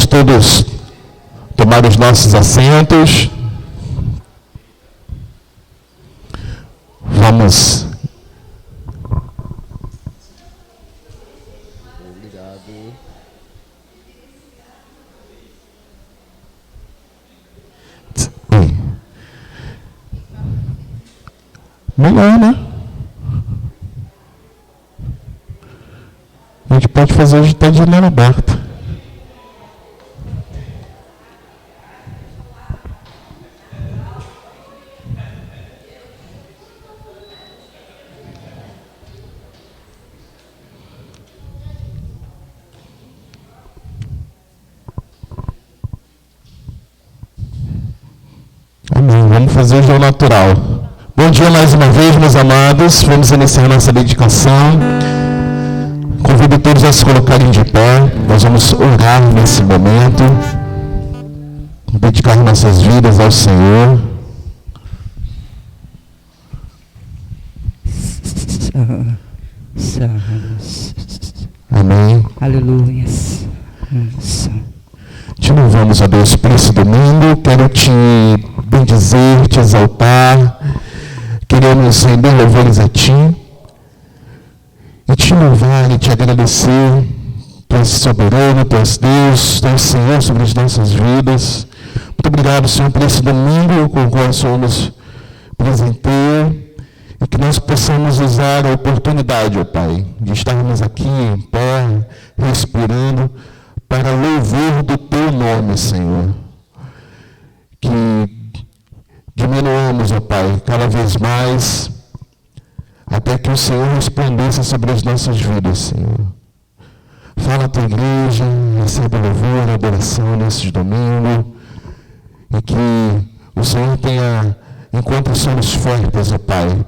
Vamos todos tomar os nossos assentos. Vamos. Obrigado. Oi. Melhor, né? A gente pode fazer hoje até de janela aberta. Amém. Vamos fazer o jogo natural. Bom dia mais uma vez, meus amados. Vamos iniciar nossa dedicação. Convido todos a se colocarem de pé. Nós vamos orar nesse momento. Dedicar nossas vidas ao Senhor. Amém. Aleluia. Te louvamos, ó Deus, por esse domingo. Quero te bendizer, te exaltar. Queremos render louvores a Ti. E te louvar e te agradecer. Tu és soberano, Tu és Deus, Tu és Senhor sobre as nossas vidas. Muito obrigado, Senhor, por esse domingo com o qual o Senhor nos presenteou. E que nós possamos usar a oportunidade, ó Pai, de estarmos aqui em pé, respirando, para louvor do Teu nome, Senhor. Que diminuamos, ó Pai, cada vez mais, até que o Senhor resplandeça sobre as nossas vidas, Senhor. Fala a Tua igreja, receba louvor, adoração nesse domingo, e que o Senhor encontre solos fortes, ó Pai,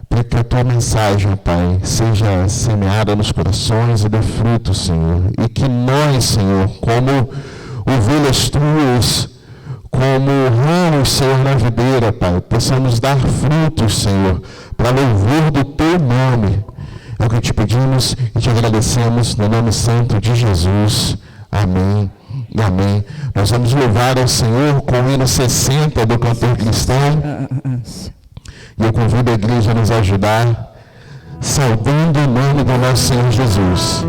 para que a Tua mensagem, ó Pai, seja semeada nos corações e dê fruto, Senhor. E que nós, Senhor, como ovelhas Tuas, como ramos, Senhor, na videira, Pai, possamos dar frutos, Senhor, para louvor do Teu nome. É o que te pedimos e te agradecemos no nome santo de Jesus. Amém e amém. Nós vamos louvar ao Senhor com o hino 60 do cantor cristão. E eu convido a igreja a nos ajudar, saudando o nome do nosso Senhor Jesus.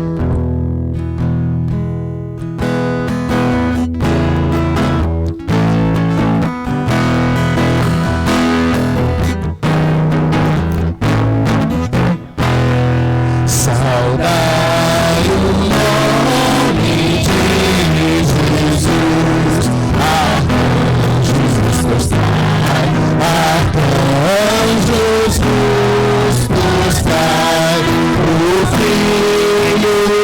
Filho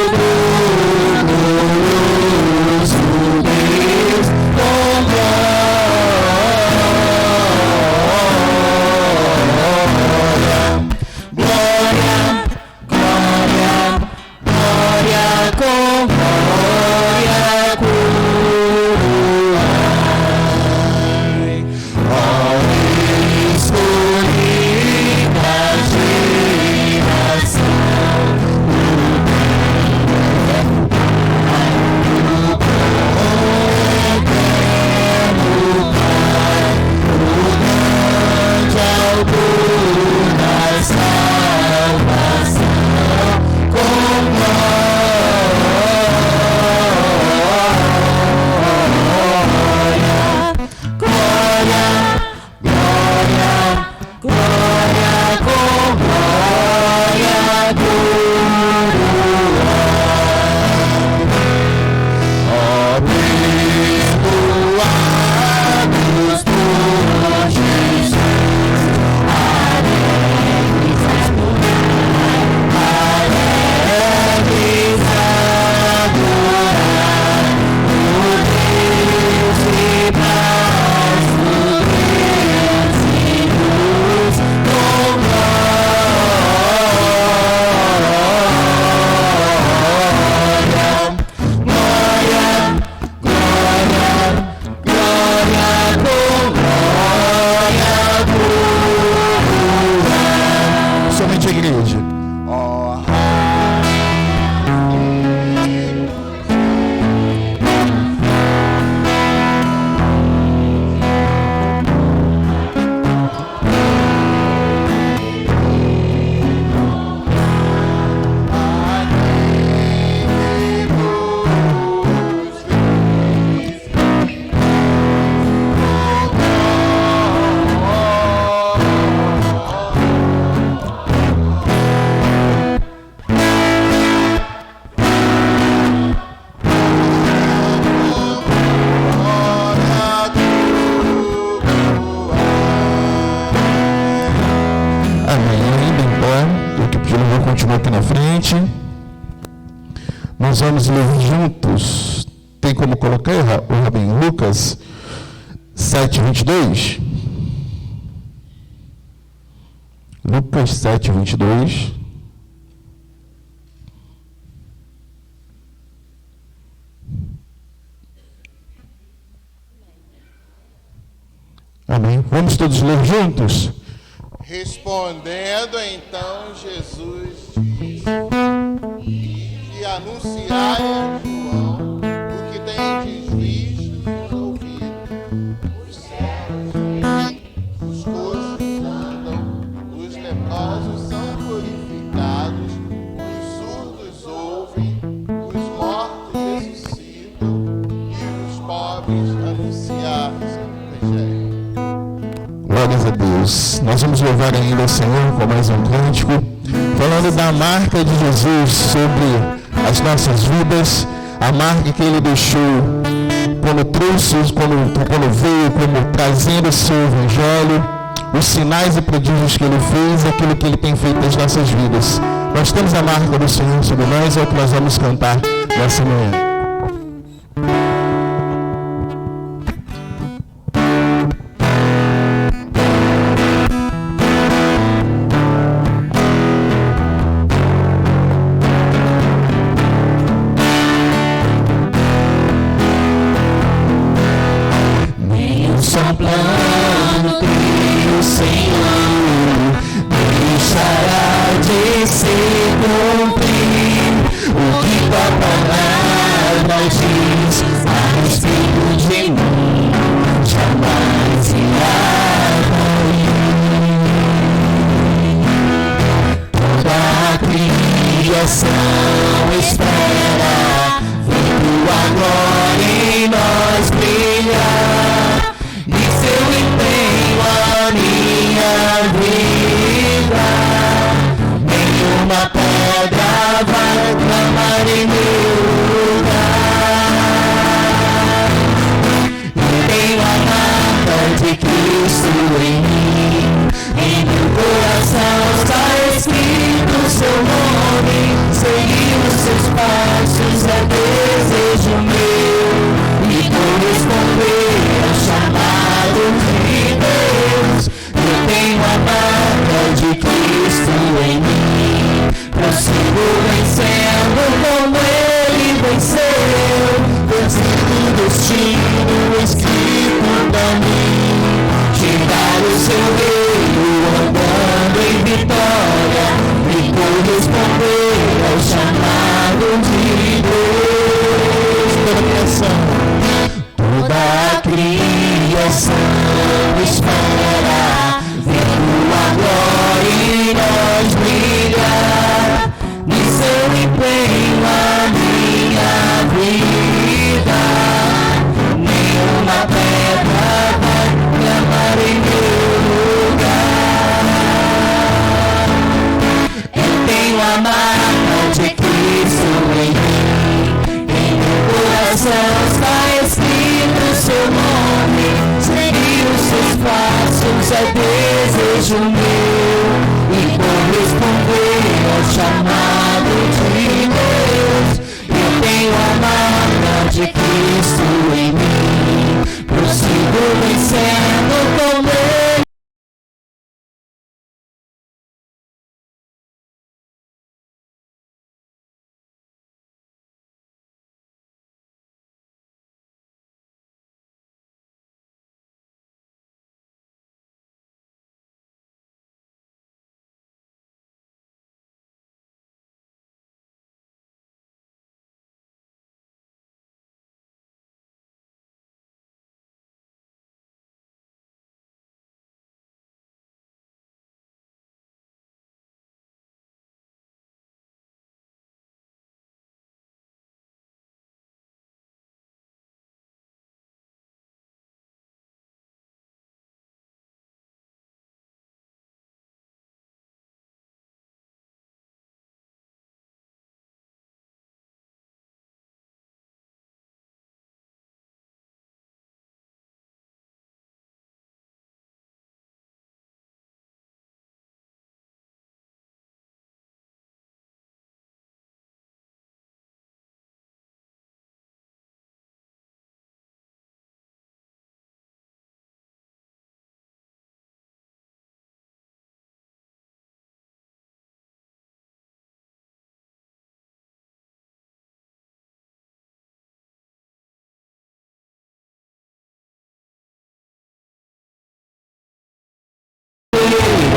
Vamos aqui na frente. Nós vamos ler juntos. Tem como colocar, o Rabinho? Lucas 7:22. Lucas 7:22. Amém. Vamos todos ler juntos? Respondendo então, Jesus disse: E anunciai a João o que tendes visto e ouvido. Os cegos veem, os coxos andam, os leprosos são purificados, os surdos ouvem, os mortos ressuscitam e os pobres anunciar-se o Evangelho. Glórias a Deus. Nós vamos louvar ainda o Senhor com mais um cântico, falando da marca de Jesus sobre as nossas vidas, a marca que Ele deixou quando trouxe, quando veio, como trazendo o seu Evangelho, os sinais e prodígios que Ele fez, aquilo que Ele tem feito nas nossas vidas. Nós temos a marca do Senhor sobre nós, é o que nós vamos cantar nessa manhã.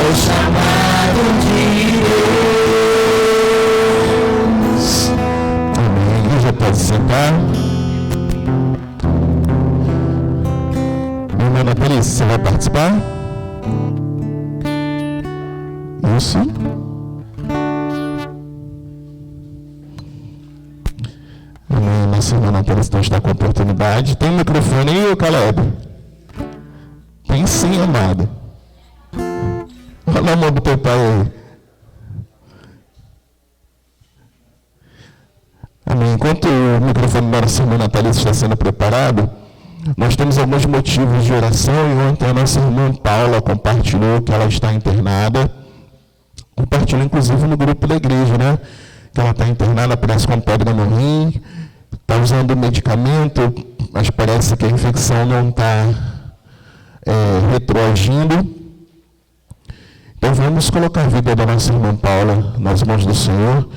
sou chamado de Deus. Amém. A igreja pode sentar. Meu irmão Natalícia, você vai participar? Isso. Amém. Nossa irmã Natalícia está com a oportunidade. Tem um microfone aí, Caleb? Tem sim, amado. Olha a mão do teu pai aí. Amém. Enquanto o microfone da nossa irmã Natalícia está sendo preparado, nós temos alguns motivos de oração e ontem a nossa irmã Paula compartilhou que ela está internada. Compartilhou inclusive no grupo da igreja, né? Que ela está internada, parece com pedra no rim, está usando medicamento, mas parece que a infecção não está retroagindo. Então vamos colocar a vida da nossa irmã Paula nas mãos do Senhor.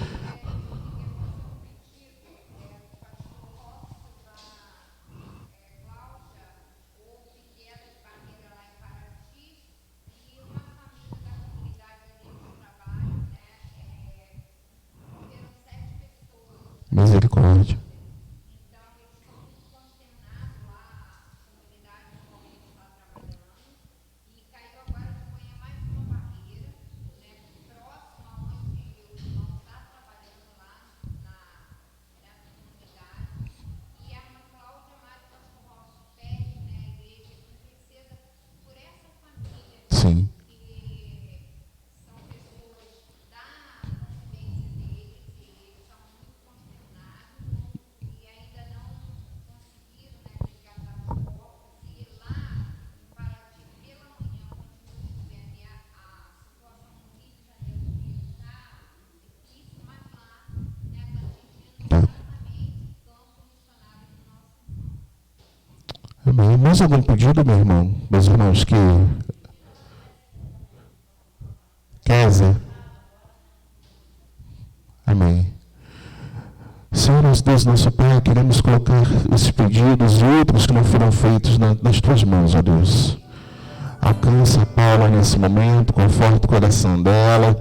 Misericórdia. Sim. Amém. Mais algum pedido, meu irmão? Meus irmãos que... Kézia. Amém. Senhor, nosso Deus, nosso Pai, queremos colocar esses pedidos e outros que não foram feitos nas tuas mãos, ó Deus. Alcança a Paula nesse momento, conforta o coração dela,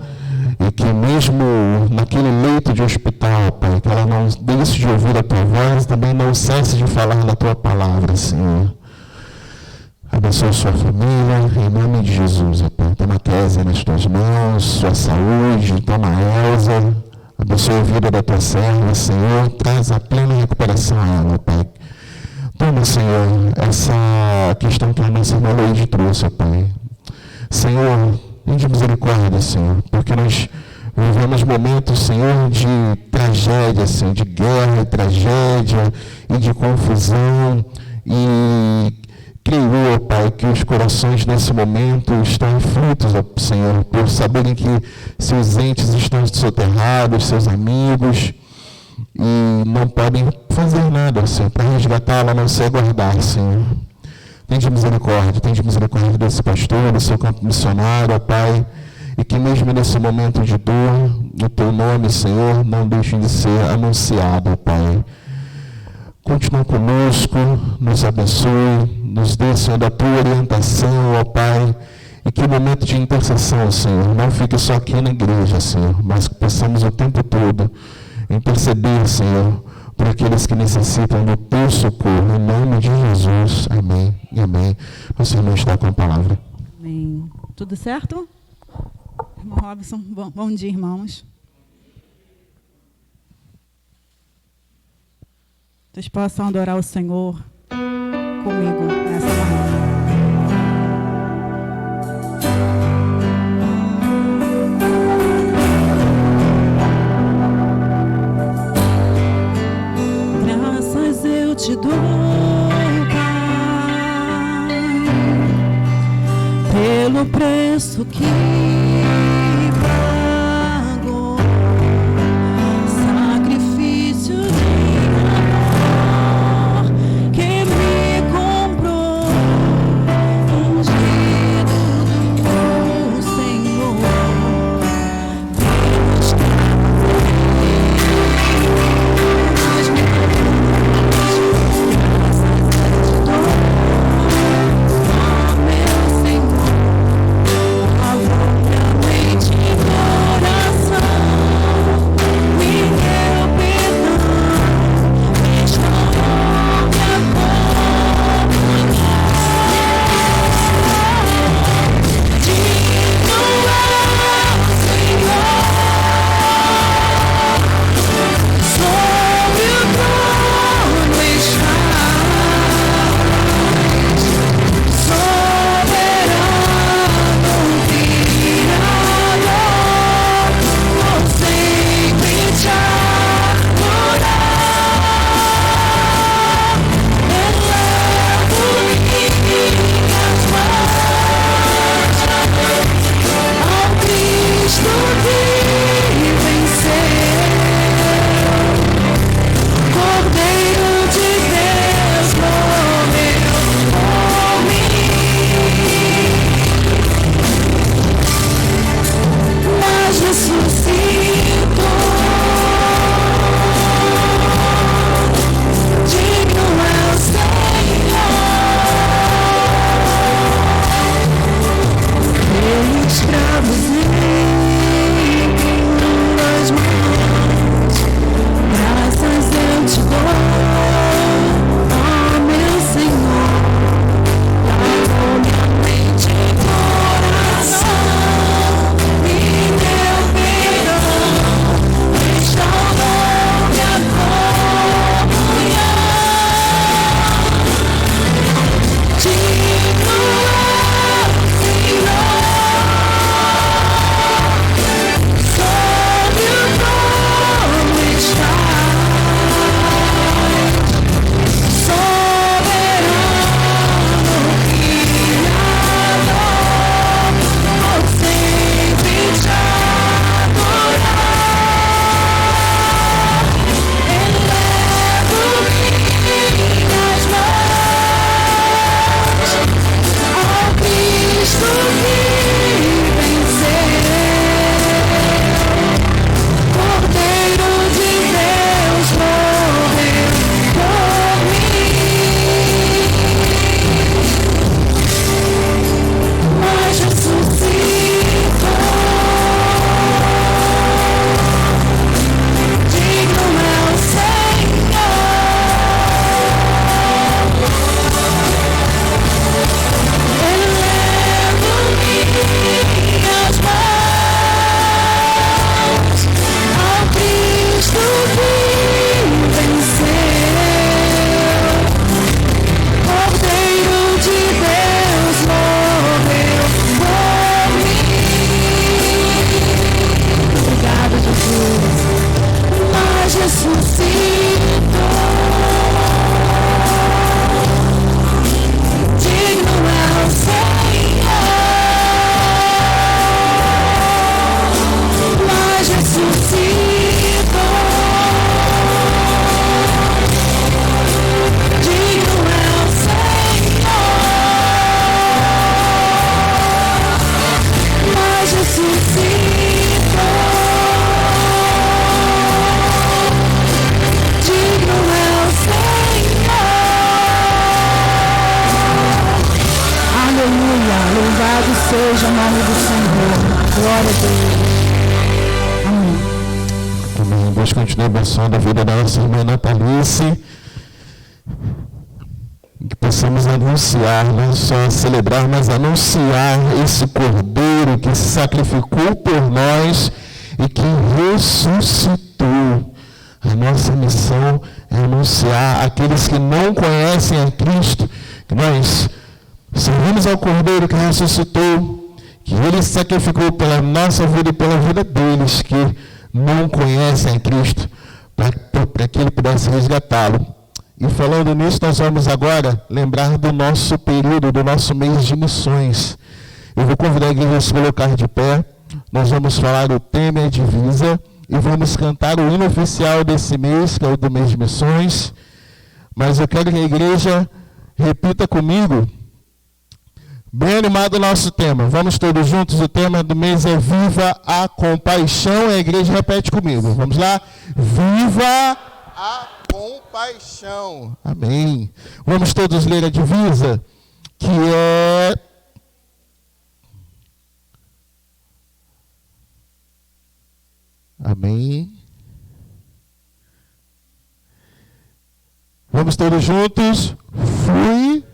e que mesmo naquele leito de hospital, Pai, que ela não deixe de ouvir a tua voz, também não cesse de falar da tua palavra, Senhor. Abençoa sua família, em nome de Jesus, ó Pai. Toma a Kézia nas tuas mãos, sua saúde, toma a Elza, abençoa a vida da tua serva, Senhor, traz a plena recuperação a ela, Pai. Toma, Senhor, essa questão que a nossa irmã Leide trouxe, ó Pai. Senhor, de misericórdia, Senhor, porque nós vivemos momentos, Senhor, de tragédia, Senhor, de guerra e tragédia e de confusão, e creio, ó Pai, que os corações nesse momento estão aflitos, ó Senhor, por saberem que seus entes estão soterrados, seus amigos, e não podem fazer nada, Senhor, para resgatá-la, a não ser guardar, Senhor. Tem de misericórdia desse pastor, do seu campo missionário, ó Pai, e que mesmo nesse momento de dor, o teu nome, Senhor, não deixe de ser anunciado, ó Pai. Continua conosco, nos abençoe, nos dê, Senhor, da tua orientação, ó Pai, e que o momento de intercessão, Senhor, não fique só aqui na igreja, Senhor, mas que possamos o tempo todo interceder, Senhor, por aqueles que necessitam do teu socorro, em nome de Jesus. Amém e amém. O Senhor está com a palavra. Amém. Tudo certo? Irmão Robson, bom dia, irmãos. Vocês possam adorar o Senhor comigo nessa manhã. Te dou, Pai, pelo preço que pagou, sacrifício de amor que me comprou, ungido do Senhor, pelos oh seja o nome do Senhor. Glória a Deus. Amém. Amém. Deus continue abençoando a vida da nossa irmã Natalice. Que possamos anunciar, não só celebrar, mas anunciar esse Cordeiro que se sacrificou por nós e que ressuscitou. A nossa missão é anunciar àqueles que não conhecem a Cristo, que nós servimos ao Cordeiro que ressuscitou, que Ele se sacrificou pela nossa vida e pela vida deles que não conhecem a Cristo, para que Ele pudesse resgatá-lo. E falando nisso, nós vamos agora lembrar do nosso período, do nosso mês de missões. Eu vou convidar a igreja a se colocar de pé. Nós vamos falar o tema e a divisa e vamos cantar o hino oficial desse mês, que é o do mês de missões. Mas eu quero que a igreja repita comigo, bem animado o nosso tema. Vamos todos juntos, o tema do mês é Viva a Compaixão. A igreja repete comigo, vamos lá. Viva A compaixão. Amém. Vamos todos ler a divisa, que é... Amém. Vamos todos juntos. Fui.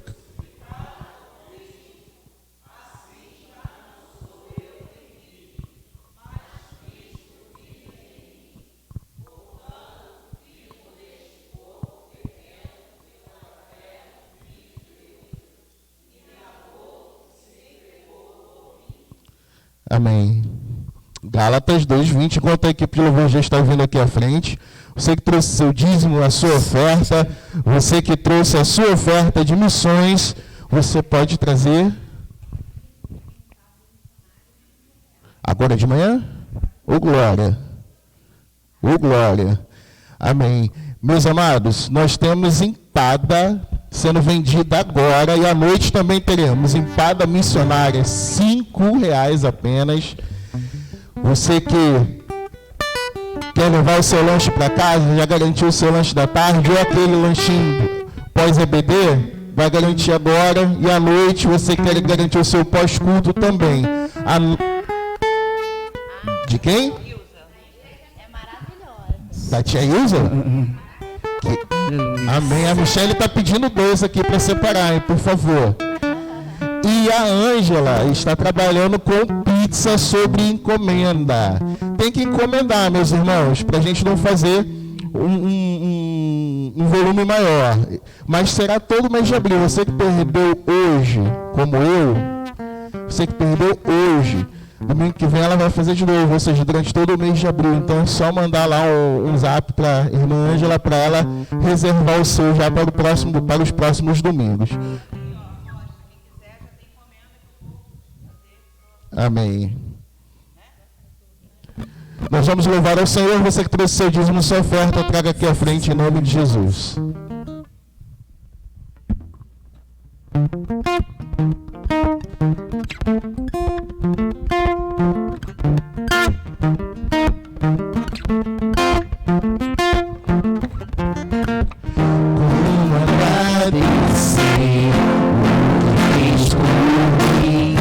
Amém. Gálatas 2:20, enquanto a equipe de louvor já está vindo aqui à frente. Você que trouxe seu dízimo, a sua oferta, você que trouxe a sua oferta de missões, você pode trazer agora de manhã? Ô glória! Ô glória! Amém. Meus amados, nós temos empada sendo vendida agora e à noite também teremos empada missionária, R$5 apenas. Você que quer levar o seu lanche para casa, já garantiu o seu lanche da tarde ou aquele lanchinho pós-EBD, vai garantir agora. E à noite você quer garantir o seu pós-culto também. De quem? É maravilhosa. Da tia Ilza? Amém. A Michelle está pedindo 2 aqui para separar, hein, por favor. E a Ângela está trabalhando com pizza sobre encomenda. Tem que encomendar, meus irmãos, para a gente não fazer um volume maior. Mas será todo mês de abril. Você que perdeu hoje, como eu, você que perdeu hoje, domingo que vem ela vai fazer de novo, ou seja, durante todo o mês de abril. Então é só mandar lá um zap para a irmã Ângela para ela reservar o seu já para os próximos domingos. Amém. Nós vamos louvar ao Senhor. Você que trouxe seu dízimo, sua oferta, traga aqui à frente em nome de Jesus. Como agradecer o que fez por mim.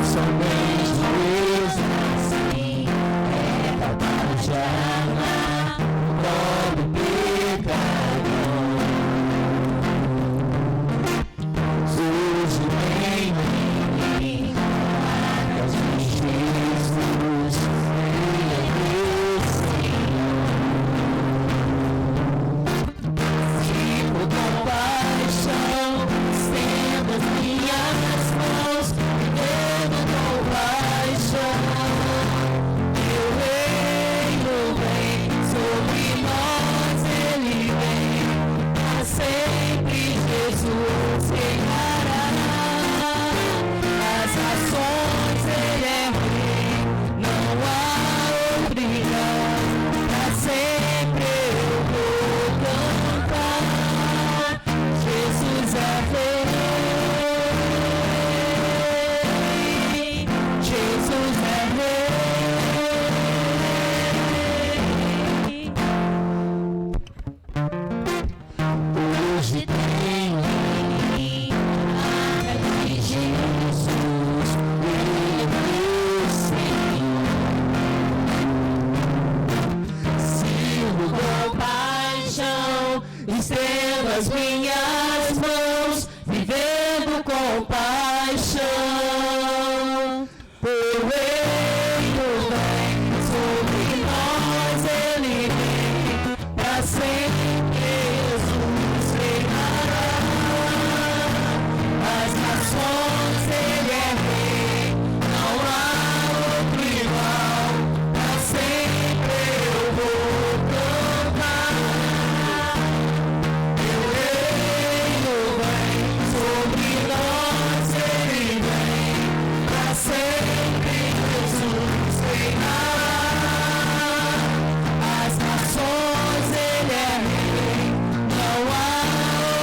Somente Deus assim minhas mãos, vivendo com paixão. Teu reino vem sobre nós, ele vem pra sempre. Jesus reinará. As nações ele é rei, não há outro igual. Pra sempre eu vou cantar. Teu reino vem sobre nós, ele vem pra sempre. Jesus reinará. As nações ele é rei, não há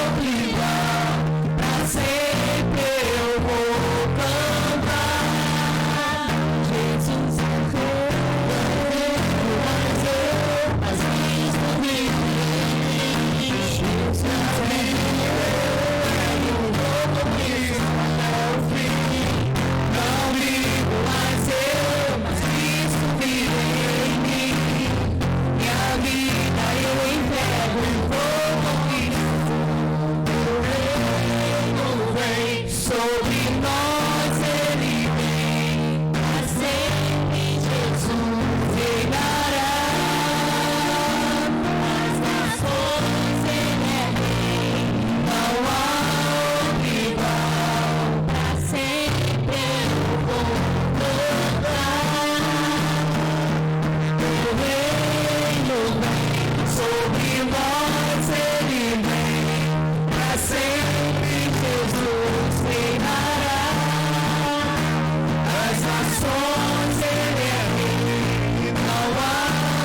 outro igual. Pra sempre eu vou cantar. Jesus é rei, mas Cristo vive. Jesus é rei, eu vou com Cristo até o fim. Não vivo mais eu, mas Cristo vive em mim. Minha vida eu entrego e vou com Cristo. Teu reino vem sobre nós, ele vem pra sempre. Jesus reinará. As nações ele é rei, não há outro igual. Pra sempre eu vou cantar. Teu reino vem sobre nós, ele vem pra sempre. Jesus reinará. As nações ele é rei, não há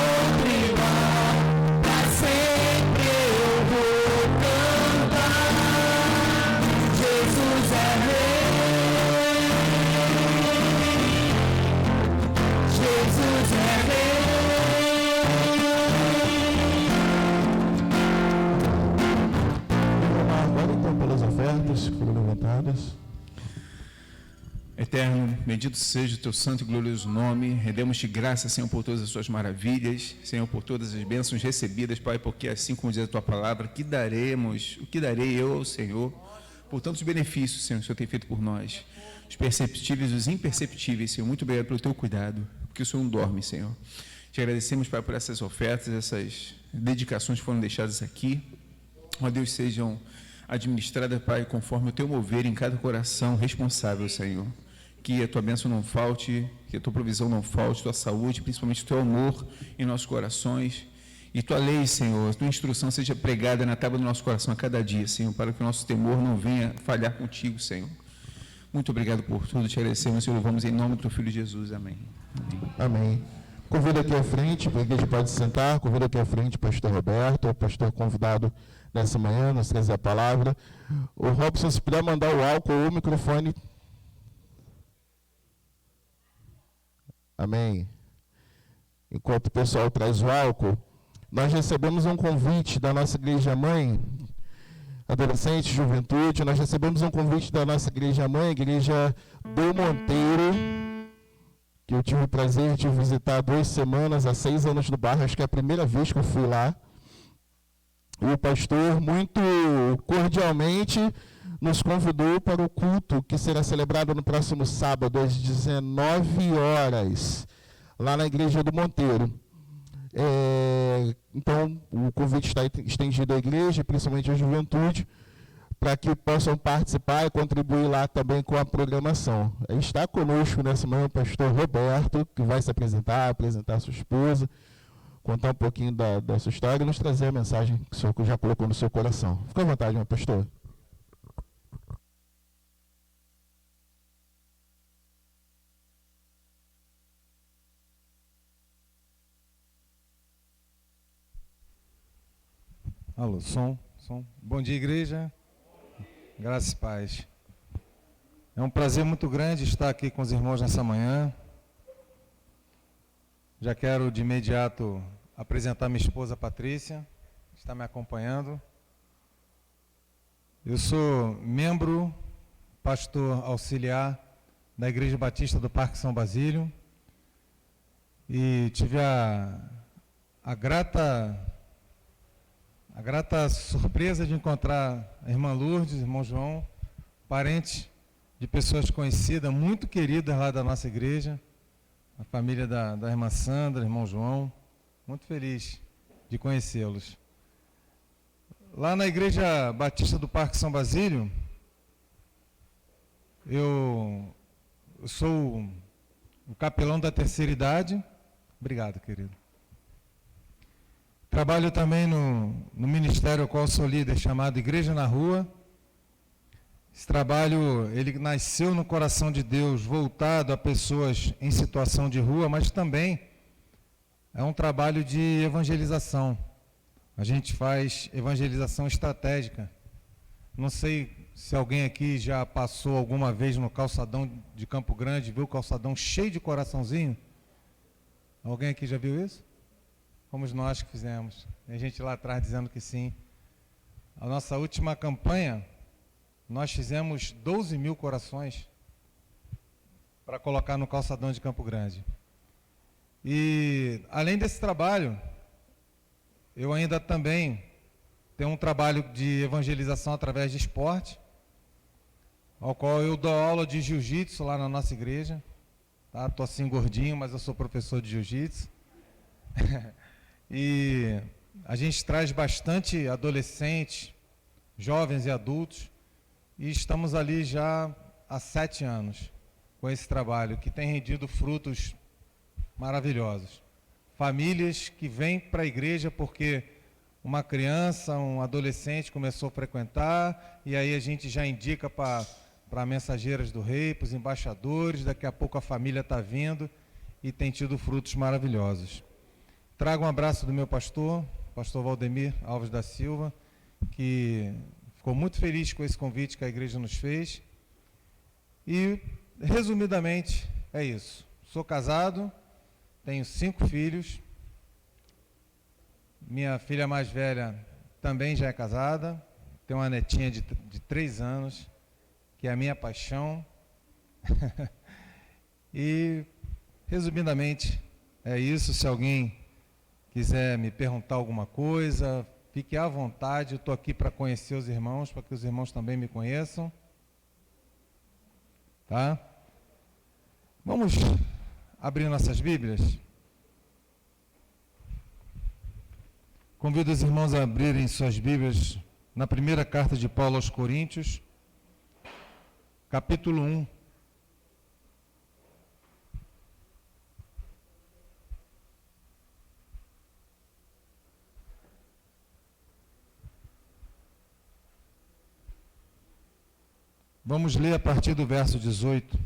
outro igual. Pra sempre eu vou cantar. Jesus é rei. Jesus é rei. Agora então pelas ofertas que foram levantadas. Eterno, bendito seja o teu santo e glorioso nome. Rendemos-te graça, Senhor, por todas as suas maravilhas, Senhor, por todas as bênçãos recebidas, Pai, porque assim como diz a tua palavra, o que darei eu ao Senhor, por tantos benefícios, Senhor, que o Senhor tem feito por nós, os perceptíveis e os imperceptíveis, Senhor. Muito obrigado pelo teu cuidado, porque o Senhor não dorme, Senhor. Te agradecemos, Pai, por essas ofertas, essas dedicações que foram deixadas aqui. Ó Deus, sejam administradas, Pai, conforme o teu mover em cada coração responsável, Senhor. Que a tua bênção não falte, que a tua provisão não falte, tua saúde, principalmente o teu amor em nossos corações. E tua lei, Senhor, tua instrução seja pregada na tábua do nosso coração a cada dia, Senhor, para que o nosso temor não venha falhar contigo, Senhor. Muito obrigado por tudo, te agradecemos e louvamos em nome do teu Filho Jesus. Amém. Amém. Convido aqui à frente, para a igreja pode sentar, convido aqui à frente o pastor Roberto, o pastor convidado nessa manhã, nos trazer a palavra. O Robson, se puder mandar o álcool ou o microfone. Amém. Enquanto o pessoal traz o álcool, nós recebemos um convite da nossa igreja mãe, adolescente, juventude, nós recebemos um convite da nossa igreja mãe, igreja do Monteiro, que eu tive o prazer de visitar há 2 semanas, há 6 anos no bairro, acho que é a primeira vez que eu fui lá. E o pastor, muito cordialmente, nos convidou para o culto que será celebrado no próximo sábado, às 19 horas, lá na igreja do Monteiro. Então, o convite está estendido à igreja, principalmente à juventude, para que possam participar e contribuir lá também com a programação. Está conosco nessa manhã o pastor Roberto, que vai se apresentar a sua esposa, contar um pouquinho da sua história e nos trazer a mensagem que o senhor já colocou no seu coração. Fica à vontade, meu pastor. Alô, som. Bom dia, igreja. Graças e paz. É um prazer muito grande estar aqui com os irmãos nessa manhã. Já quero de imediato apresentar minha esposa Patrícia, que está me acompanhando. Eu sou membro, pastor auxiliar da Igreja Batista do Parque São Basílio a grata surpresa de encontrar a irmã Lourdes, irmão João, parentes de pessoas conhecidas, muito queridas lá da nossa igreja, a família da irmã Sandra, irmão João, muito feliz de conhecê-los. Lá na Igreja Batista do Parque São Basílio, eu sou o capelão da terceira idade. Obrigado, querido. Trabalho também no ministério ao qual sou líder, chamado Igreja na Rua. Esse trabalho, ele nasceu no coração de Deus, voltado a pessoas em situação de rua, mas também é um trabalho de evangelização. A gente faz evangelização estratégica. Não sei se alguém aqui já passou alguma vez no calçadão de Campo Grande, viu o calçadão cheio de coraçãozinho? Alguém aqui já viu isso? Fomos nós que fizemos. Tem gente lá atrás dizendo que sim. A nossa última campanha, nós fizemos 12 mil corações para colocar no calçadão de Campo Grande. E, além desse trabalho, eu ainda também tenho um trabalho de evangelização através de esporte, ao qual eu dou aula de jiu-jitsu lá na nossa igreja. Tá? Estou assim gordinho, mas eu sou professor de jiu-jitsu. E a gente traz bastante adolescentes, jovens e adultos, e estamos ali já há 7 anos com esse trabalho, que tem rendido frutos maravilhosos. Famílias que vêm para a igreja porque uma criança, um adolescente começou a frequentar, e aí a gente já indica para mensageiras do rei, para os embaixadores, daqui a pouco a família está vindo e tem tido frutos maravilhosos. Trago um abraço do meu pastor Valdemir Alves da Silva, que ficou muito feliz com esse convite que a igreja nos fez. E, resumidamente, é isso. Sou casado, tenho 5 filhos. Minha filha mais velha também já é casada. Tenho uma netinha de 3 anos, que é a minha paixão. E, resumidamente, é isso. Se alguém quiser me perguntar alguma coisa, fique à vontade. Eu estou aqui para conhecer os irmãos, para que os irmãos também me conheçam. Tá? Vamos abrir nossas Bíblias. Convido os irmãos a abrirem suas Bíblias na primeira carta de Paulo aos Coríntios, capítulo 1. Vamos ler a partir do verso 18.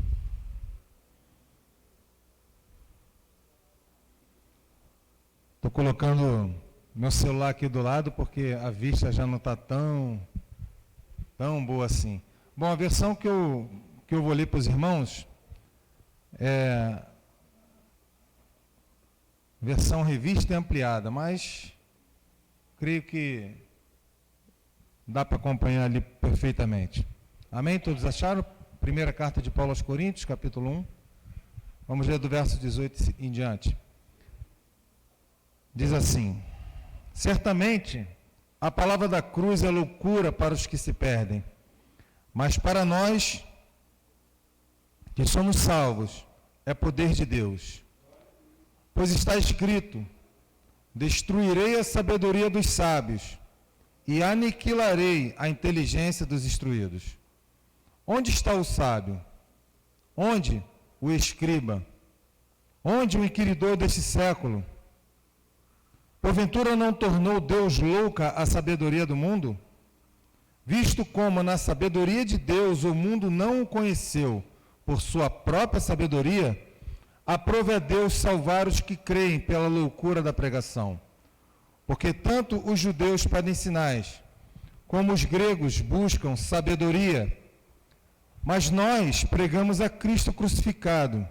Estou colocando meu celular aqui do lado porque a vista já não está tão boa assim. Bom, a versão que eu vou ler para os irmãos é versão revista e ampliada, mas creio que dá para acompanhar ali perfeitamente. Amém? Todos acharam? Primeira carta de Paulo aos Coríntios, capítulo 1. Vamos ler do verso 18 em diante. Diz assim: certamente a palavra da cruz é loucura para os que se perdem, mas para nós que somos salvos é poder de Deus. Pois está escrito: destruirei a sabedoria dos sábios e aniquilarei a inteligência dos instruídos. Onde está o sábio? Onde o escriba? Onde o inquiridor deste século? Porventura não tornou Deus louca a sabedoria do mundo? Visto como na sabedoria de Deus o mundo não o conheceu por sua própria sabedoria, aprove a Deus salvar os que creem pela loucura da pregação. Porque tanto os judeus pedem sinais, como os gregos buscam sabedoria. Mas nós pregamos a Cristo crucificado,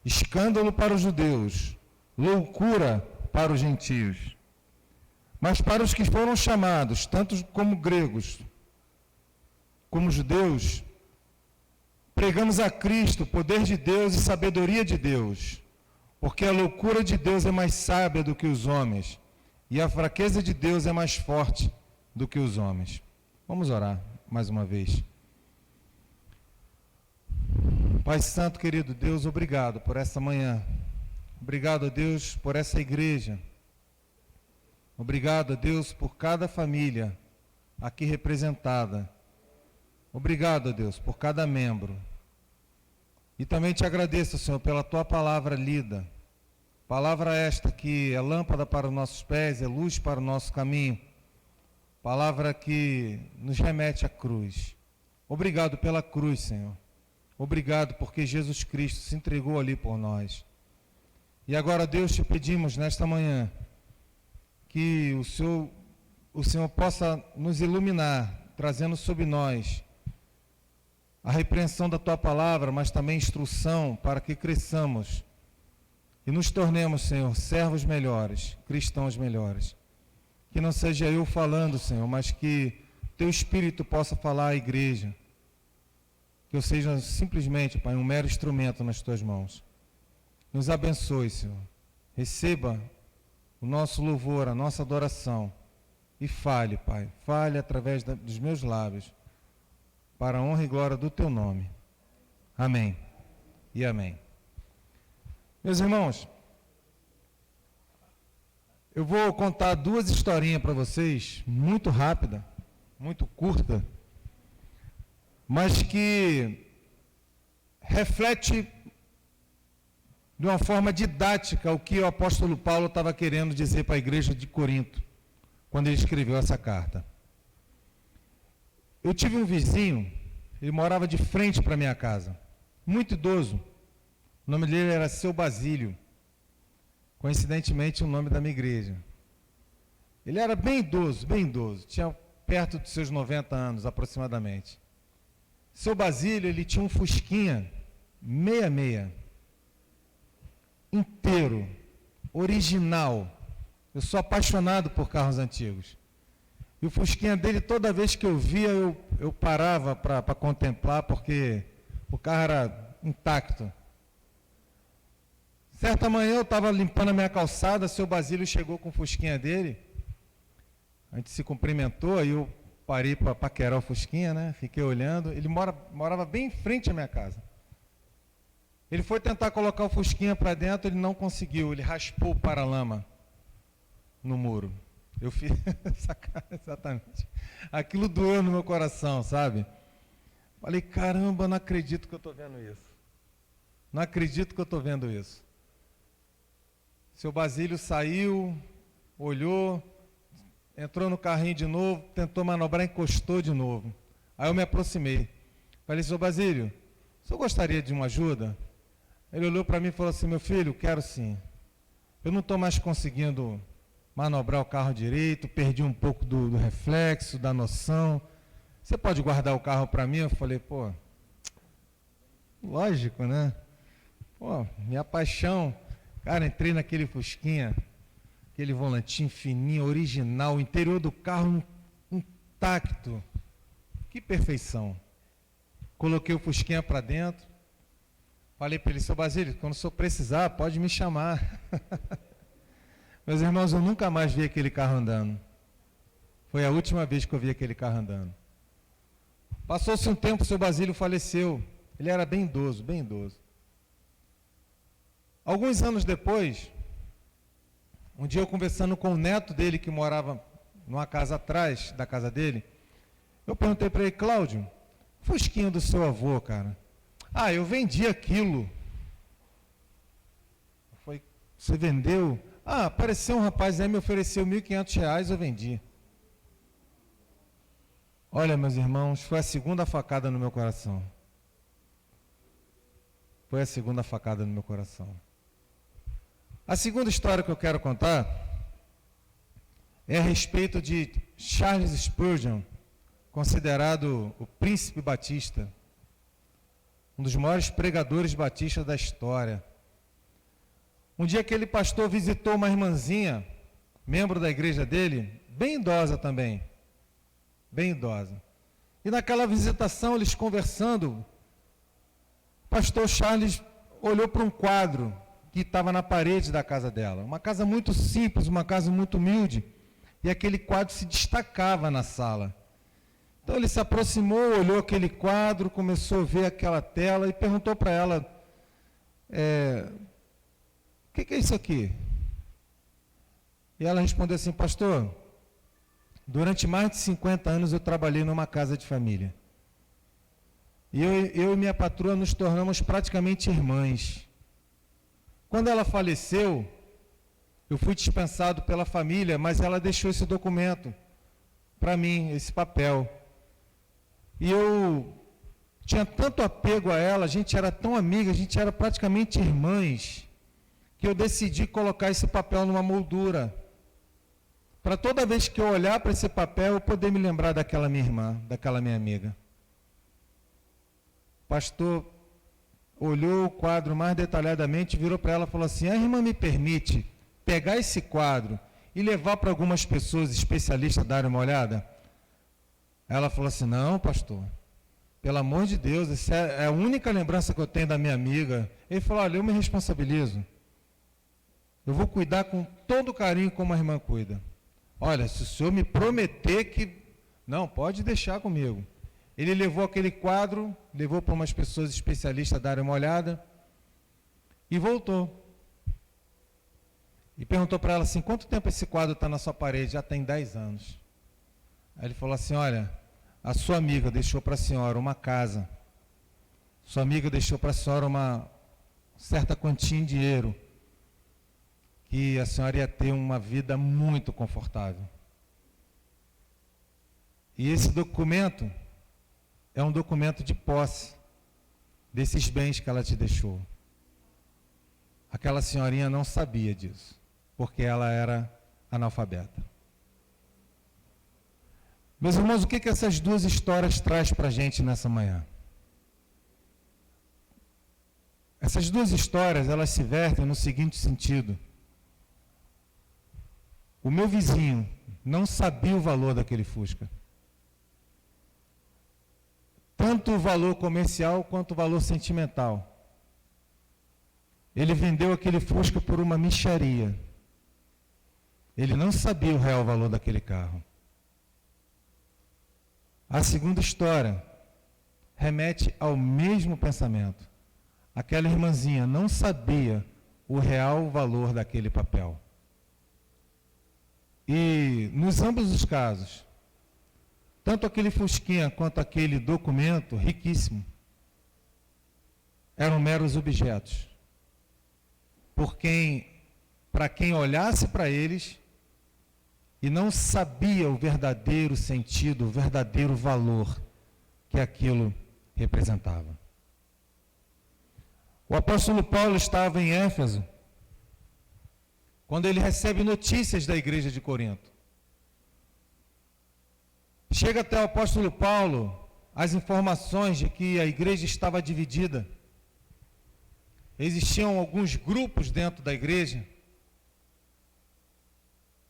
escândalo para os judeus, loucura para os gentios. Mas para os que foram chamados, tanto como gregos como judeus, pregamos a Cristo, poder de Deus e sabedoria de Deus, porque a loucura de Deus é mais sábia do que os homens, e a fraqueza de Deus é mais forte do que os homens. Vamos orar mais uma vez. Pai Santo, querido Deus, obrigado por essa manhã. Obrigado, Deus, por essa igreja. Obrigado, Deus, por cada família aqui representada. Obrigado, Deus, por cada membro. E também te agradeço, Senhor, pela tua palavra lida. Palavra esta que é lâmpada para os nossos pés, é luz para o nosso caminho. Palavra que nos remete à cruz. Obrigado pela cruz, Senhor. Obrigado porque Jesus Cristo se entregou ali por nós. E agora, Deus, te pedimos nesta manhã que o Senhor possa nos iluminar, trazendo sobre nós a repreensão da tua palavra, mas também instrução para que cresçamos e nos tornemos, Senhor, servos melhores, cristãos melhores. Que não seja eu falando, Senhor, mas que teu Espírito possa falar à igreja. Que eu seja simplesmente, Pai, um mero instrumento nas tuas mãos. Nos abençoe, Senhor. Receba o nosso louvor, a nossa adoração. E fale, Pai, fale através dos meus lábios, para a honra e glória do teu nome. Amém e amém. Meus irmãos, eu vou contar duas historinhas para vocês, muito rápida, muito curta, mas que reflete de uma forma didática o que o apóstolo Paulo estava querendo dizer para a igreja de Corinto, quando ele escreveu essa carta. Eu tive um vizinho, ele morava de frente para a minha casa, muito idoso. O nome dele era Seu Basílio, coincidentemente o nome da minha igreja. Ele era bem idoso, tinha perto dos seus 90 anos aproximadamente. Seu Basílio, ele tinha um Fusquinha 66, inteiro, original. Eu sou apaixonado por carros antigos. E o Fusquinha dele, toda vez que eu via, eu parava para contemplar, porque o carro era intacto. Certa manhã eu estava limpando a minha calçada, Seu Basílio chegou com o Fusquinha dele. A gente se cumprimentou, aí eu parei para paquerar o Fusquinha, né? Fiquei olhando. Ele morava bem em frente à minha casa. Ele foi tentar colocar o Fusquinha para dentro, ele não conseguiu, ele raspou o paralama no muro. Eu fiz exatamente. Aquilo doeu no meu coração, sabe? Falei, caramba, não acredito que eu estou vendo isso. Não acredito que eu estou vendo isso. Seu Basílio saiu, olhou, entrou no carrinho de novo, tentou manobrar, encostou de novo. Aí eu me aproximei. Falei, Seu Basílio, o senhor gostaria de uma ajuda? Ele olhou para mim e falou assim, meu filho, quero sim. Eu não estou mais conseguindo manobrar o carro direito, perdi um pouco do reflexo, da noção. Você pode guardar o carro para mim? Eu falei, pô, lógico, né? Pô, minha paixão. Cara, entrei naquele Fusquinha, aquele volantinho fininho, original, o interior do carro intacto. Que perfeição. Coloquei o Fusquinha para dentro. Falei para ele, Seu Basílio, quando o senhor precisar, pode me chamar. Meus irmãos, eu nunca mais vi aquele carro andando. Foi a última vez que eu vi aquele carro andando. Passou-se um tempo, o Seu Basílio faleceu. Ele era bem idoso, bem idoso. Alguns anos depois, um dia eu conversando com o neto dele, que morava numa casa atrás da casa dele, eu perguntei para ele, Cláudio, Fusquinha do seu avô, cara. Ah, eu vendi aquilo. Foi, você vendeu? Ah, apareceu um rapaz aí, me ofereceu R$1.500, eu vendi. Olha, meus irmãos, foi a segunda facada no meu coração. Foi a segunda facada no meu coração. A segunda história que eu quero contar é a respeito de Charles Spurgeon, considerado o príncipe batista, um dos maiores pregadores batistas da história. Um dia aquele pastor visitou uma irmãzinha, membro da igreja dele, bem idosa também, bem idosa. E naquela visitação, eles conversando, o pastor Charles olhou para um quadro que estava na parede da casa dela. Uma casa muito simples, uma casa muito humilde. E aquele quadro se destacava na sala. Então ele se aproximou, olhou aquele quadro, começou a ver aquela tela e perguntou para ela, o que é isso aqui? E ela respondeu assim, pastor, durante mais de 50 anos eu trabalhei numa casa de família. E eu e minha patroa nos tornamos praticamente irmãs. Quando ela faleceu, eu fui dispensado pela família, mas ela deixou esse documento para mim, esse papel. E eu tinha tanto apego a ela, a gente era tão amiga, a gente era praticamente irmãs, que eu decidi colocar esse papel numa moldura. Para toda vez que eu olhar para esse papel, eu poder me lembrar daquela minha irmã, daquela minha amiga. O pastor olhou o quadro mais detalhadamente, virou para ela e falou assim, a irmã me permite pegar esse quadro e levar para algumas pessoas especialistas darem uma olhada? Ela falou assim, não, pastor, pelo amor de Deus, essa é a única lembrança que eu tenho da minha amiga. Ele falou, olha, eu me responsabilizo. Eu vou cuidar com todo carinho como a irmã cuida. Olha, se o senhor me prometer que... Não, pode deixar comigo. Ele levou aquele quadro, levou para umas pessoas especialistas darem uma olhada e voltou. E perguntou para ela assim, quanto tempo esse quadro está na sua parede? Já tem 10 anos. Aí ele falou assim, olha, a sua amiga deixou para a senhora uma casa. Sua amiga deixou para a senhora uma certa quantia em dinheiro. Que a senhora ia ter uma vida muito confortável. E esse documento é um documento de posse desses bens que ela te deixou. Aquela senhorinha não sabia disso, porque ela era analfabeta. Meus irmãos, o que essas duas histórias trazem para a gente nessa manhã? Essas duas histórias, elas se vertem no seguinte sentido. O meu vizinho não sabia o valor daquele Fusca. Tanto o valor comercial quanto o valor sentimental. Ele vendeu aquele Fusca por uma mixaria. Ele não sabia o real valor daquele carro. A segunda história remete ao mesmo pensamento. Aquela irmãzinha não sabia o real valor daquele papel. E nos ambos os casos, tanto aquele Fusquinha quanto aquele documento riquíssimo, eram meros objetos. Para quem olhasse para eles e não sabia o verdadeiro sentido, o verdadeiro valor que aquilo representava. O apóstolo Paulo estava em Éfeso, quando ele recebe notícias da igreja de Corinto. Chega até o apóstolo Paulo as informações de que a igreja estava dividida. Existiam alguns grupos dentro da igreja.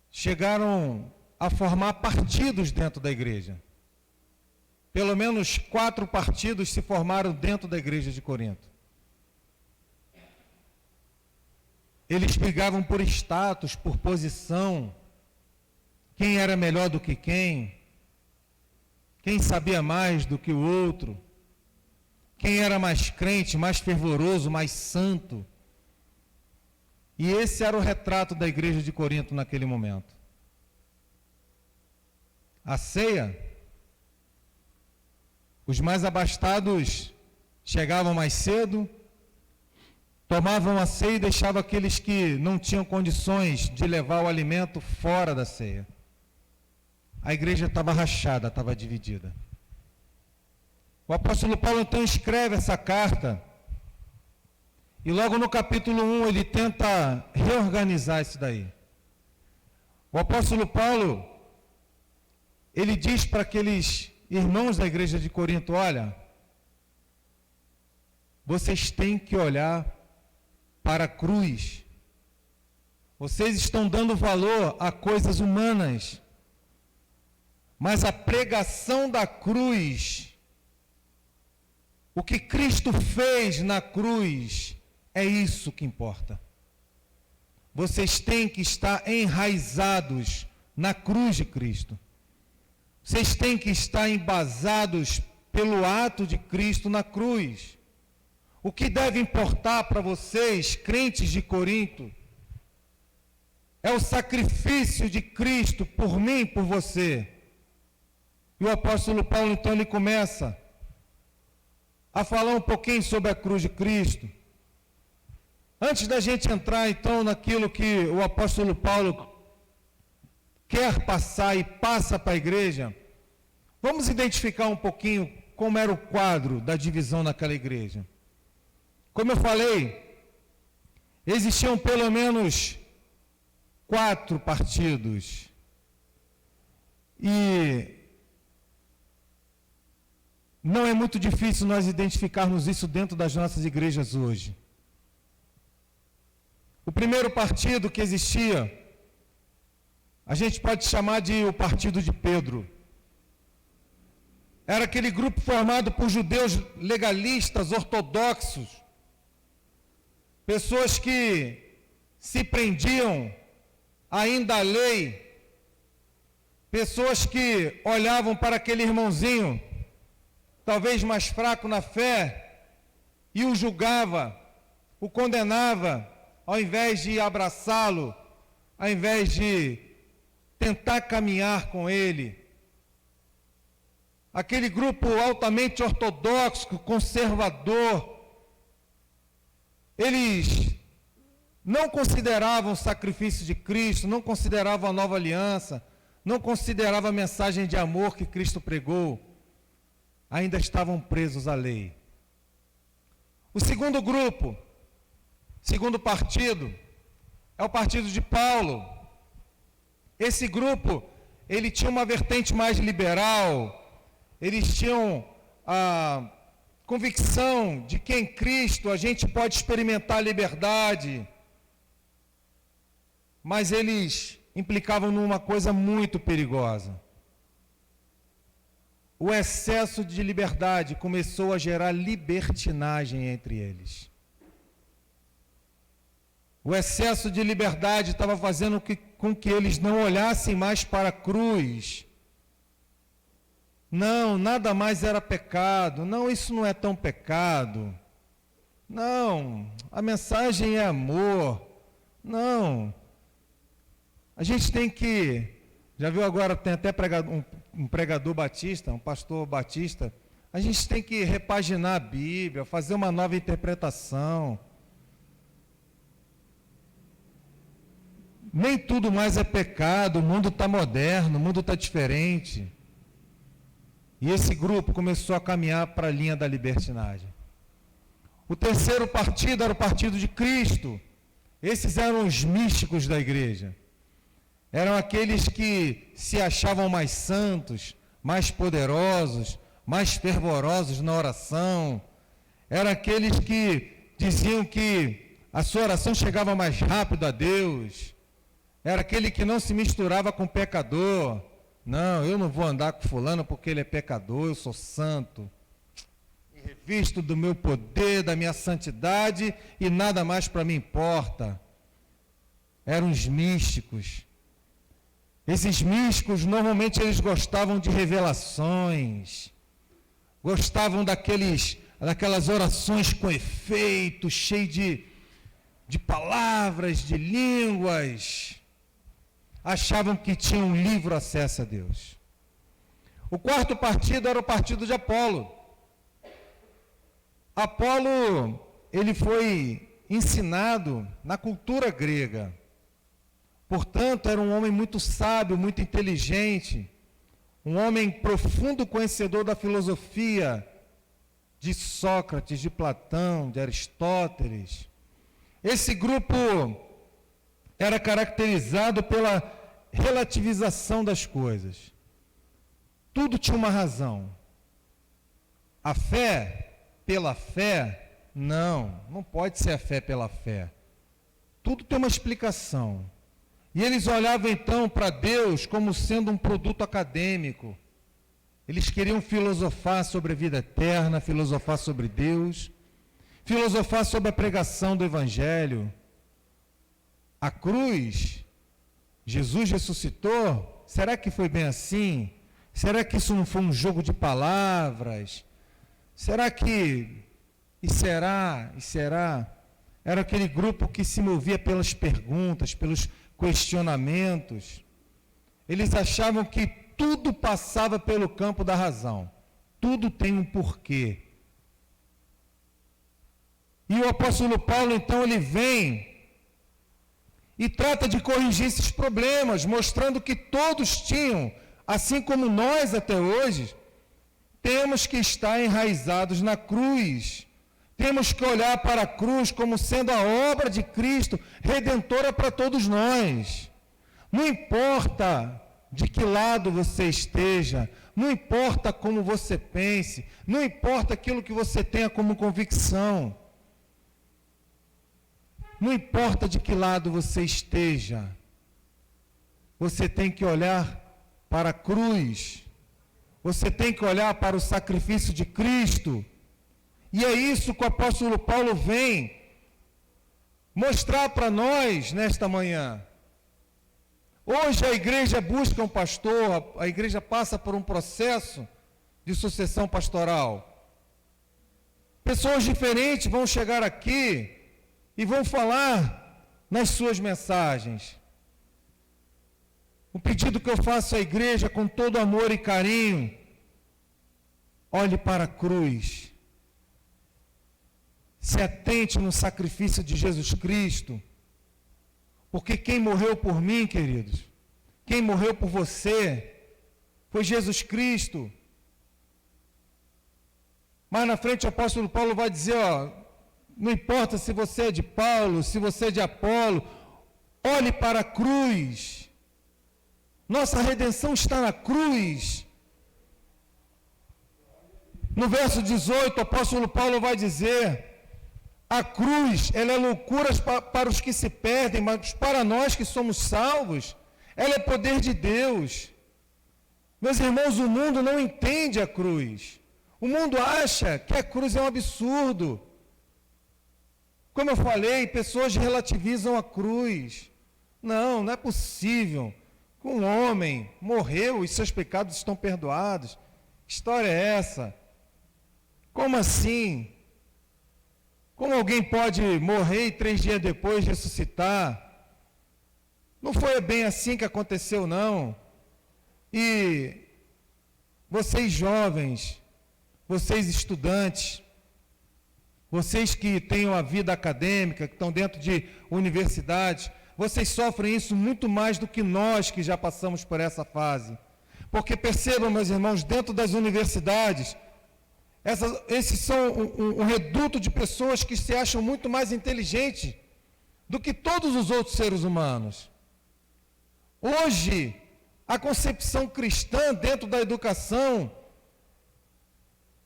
Chegaram a formar partidos dentro da igreja. Pelo menos 4 partidos se formaram dentro da igreja de Corinto. Eles brigavam por status, por posição, quem era melhor do que quem sabia mais do que o outro, quem era mais crente, mais fervoroso, mais santo. E esse era o retrato da igreja de Corinto naquele momento. A ceia, os mais abastados chegavam mais cedo, tomavam a ceia e deixavam aqueles que não tinham condições de levar o alimento fora da ceia. A igreja estava rachada, estava dividida. O apóstolo Paulo então escreve essa carta e logo no capítulo 1 ele tenta reorganizar isso daí. O apóstolo Paulo, ele diz para aqueles irmãos da igreja de Corinto, olha, vocês têm que olhar para a cruz. Vocês estão dando valor a coisas humanas, mas a pregação da cruz, o que Cristo fez na cruz, é isso que importa. vocês têm que estar enraizados na cruz de Cristo. Vocês têm que estar embasados pelo ato de Cristo na cruz. O que deve importar para vocês, crentes de Corinto, é o sacrifício de Cristo por mim e por você. E o apóstolo Paulo, então, ele começa a falar um pouquinho sobre a cruz de Cristo. Antes da gente entrar, então, naquilo que o apóstolo Paulo quer passar e passa para a igreja, vamos identificar um pouquinho como era o quadro da divisão naquela igreja. Como eu falei, existiam pelo menos 4 partidos. E não é muito difícil nós identificarmos isso dentro das nossas igrejas hoje. O primeiro partido que existia, a gente pode chamar de o partido de Pedro. Era aquele grupo formado por judeus legalistas, ortodoxos, pessoas que se prendiam ainda à lei, pessoas que olhavam para aquele irmãozinho, talvez mais fraco na fé, e o julgava, o condenava, ao invés de abraçá-lo, ao invés de tentar caminhar com ele. Aquele grupo altamente ortodoxo, conservador, eles não consideravam o sacrifício de Cristo, não consideravam a nova aliança, não consideravam a mensagem de amor que Cristo pregou, ainda estavam presos à lei. O segundo grupo, segundo partido, é o partido de Paulo. Esse grupo, ele tinha uma vertente mais liberal, eles tinham a convicção de que em Cristo a gente pode experimentar a liberdade, mas eles implicavam numa coisa muito perigosa. O excesso de liberdade começou a gerar libertinagem entre eles. O excesso de liberdade estava fazendo com que eles não olhassem mais para a cruz. Não, nada mais era pecado. Não, isso não é tão pecado. Não, a mensagem é amor. Não, a gente tem que... Já viu agora, tem até um pregador batista, um pastor batista. A gente tem que repaginar a Bíblia, fazer uma nova interpretação. Nem tudo mais é pecado, o mundo está moderno, o mundo está diferente. E esse grupo começou a caminhar para a linha da libertinagem. O terceiro partido era o partido de Cristo. Esses eram os místicos da igreja. Eram aqueles que se achavam mais santos, mais poderosos, mais fervorosos na oração. Eram aqueles que diziam que a sua oração chegava mais rápido a Deus. Era aquele que não se misturava com pecador. Não, eu não vou andar com fulano porque ele é pecador, eu sou santo. Revisto do meu poder, da minha santidade e nada mais para mim importa. Eram os místicos. Esses místicos, normalmente eles gostavam de revelações, gostavam daquelas orações com efeito, cheio de palavras, de línguas. Achavam que tinham livre acesso a Deus. O quarto partido era o partido de Apolo. Apolo, ele foi ensinado na cultura grega. Portanto, era um homem muito sábio, muito inteligente, um homem profundo conhecedor da filosofia de Sócrates, de Platão, de Aristóteles. Esse grupo era caracterizado pela relativização das coisas. Tudo tinha uma razão. A fé, pela fé, não pode ser a fé pela fé. Tudo tem uma explicação. E eles olhavam então para Deus como sendo um produto acadêmico. Eles queriam filosofar sobre a vida eterna, filosofar sobre Deus, filosofar sobre a pregação do Evangelho. a cruz, Jesus ressuscitou, será que foi bem assim? Será que isso não foi um jogo de palavras? Será que... E será? Era aquele grupo que se movia pelas perguntas, pelos questionamentos. Eles achavam que tudo passava pelo campo da razão. Tudo tem um porquê. E o apóstolo Paulo, então, ele vem e trata de corrigir esses problemas, mostrando que todos tinham, assim como nós até hoje, temos que estar enraizados na cruz. Temos que olhar para a cruz como sendo a obra de Cristo, redentora para todos nós. Não importa de que lado você esteja, não importa como você pense, não importa aquilo que você tenha como convicção. Não importa de que lado você esteja, você tem que olhar para a cruz, você tem que olhar para o sacrifício de Cristo, e é isso que o apóstolo Paulo vem mostrar para nós nesta manhã. Hoje a igreja busca um pastor, a igreja passa por um processo de sucessão pastoral. Pessoas diferentes vão chegar aqui e vão falar nas suas mensagens. O pedido que eu faço à igreja com todo amor e carinho, olhe para a cruz. Se atente no sacrifício de Jesus Cristo. Porque quem morreu por mim, queridos, quem morreu por você, foi Jesus Cristo. Mais na frente o apóstolo Paulo vai dizer, não importa se você é de Paulo, se você é de Apolo, olhe para a cruz. Nossa redenção está na cruz. No verso 18, o apóstolo Paulo vai dizer, a cruz, ela é loucura para os que se perdem, mas para nós que somos salvos, ela é poder de Deus. Meus irmãos, o mundo não entende a cruz. O mundo acha que a cruz é um absurdo. Como eu falei, pessoas relativizam a cruz. Não é possível. Um homem morreu e seus pecados estão perdoados. Que história é essa? Como assim? Como alguém pode morrer e 3 dias depois ressuscitar? Não foi bem assim que aconteceu, não. E vocês jovens, vocês estudantes, vocês que têm uma vida acadêmica, que estão dentro de universidades, vocês sofrem isso muito mais do que nós que já passamos por essa fase. Porque percebam, meus irmãos, dentro das universidades, esses são um reduto de pessoas que se acham muito mais inteligentes do que todos os outros seres humanos. Hoje, a concepção cristã dentro da educação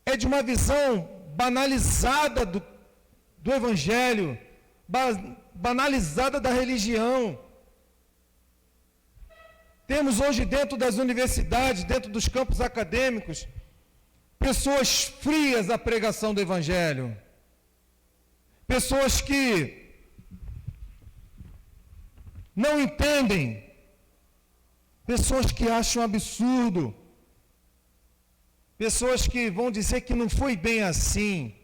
é de uma visão banalizada do Evangelho, banalizada da religião. Temos hoje dentro das universidades, dentro dos campos acadêmicos, pessoas frias à pregação do Evangelho. Pessoas que não entendem. Pessoas que acham absurdo. Pessoas que vão dizer que não foi bem assim.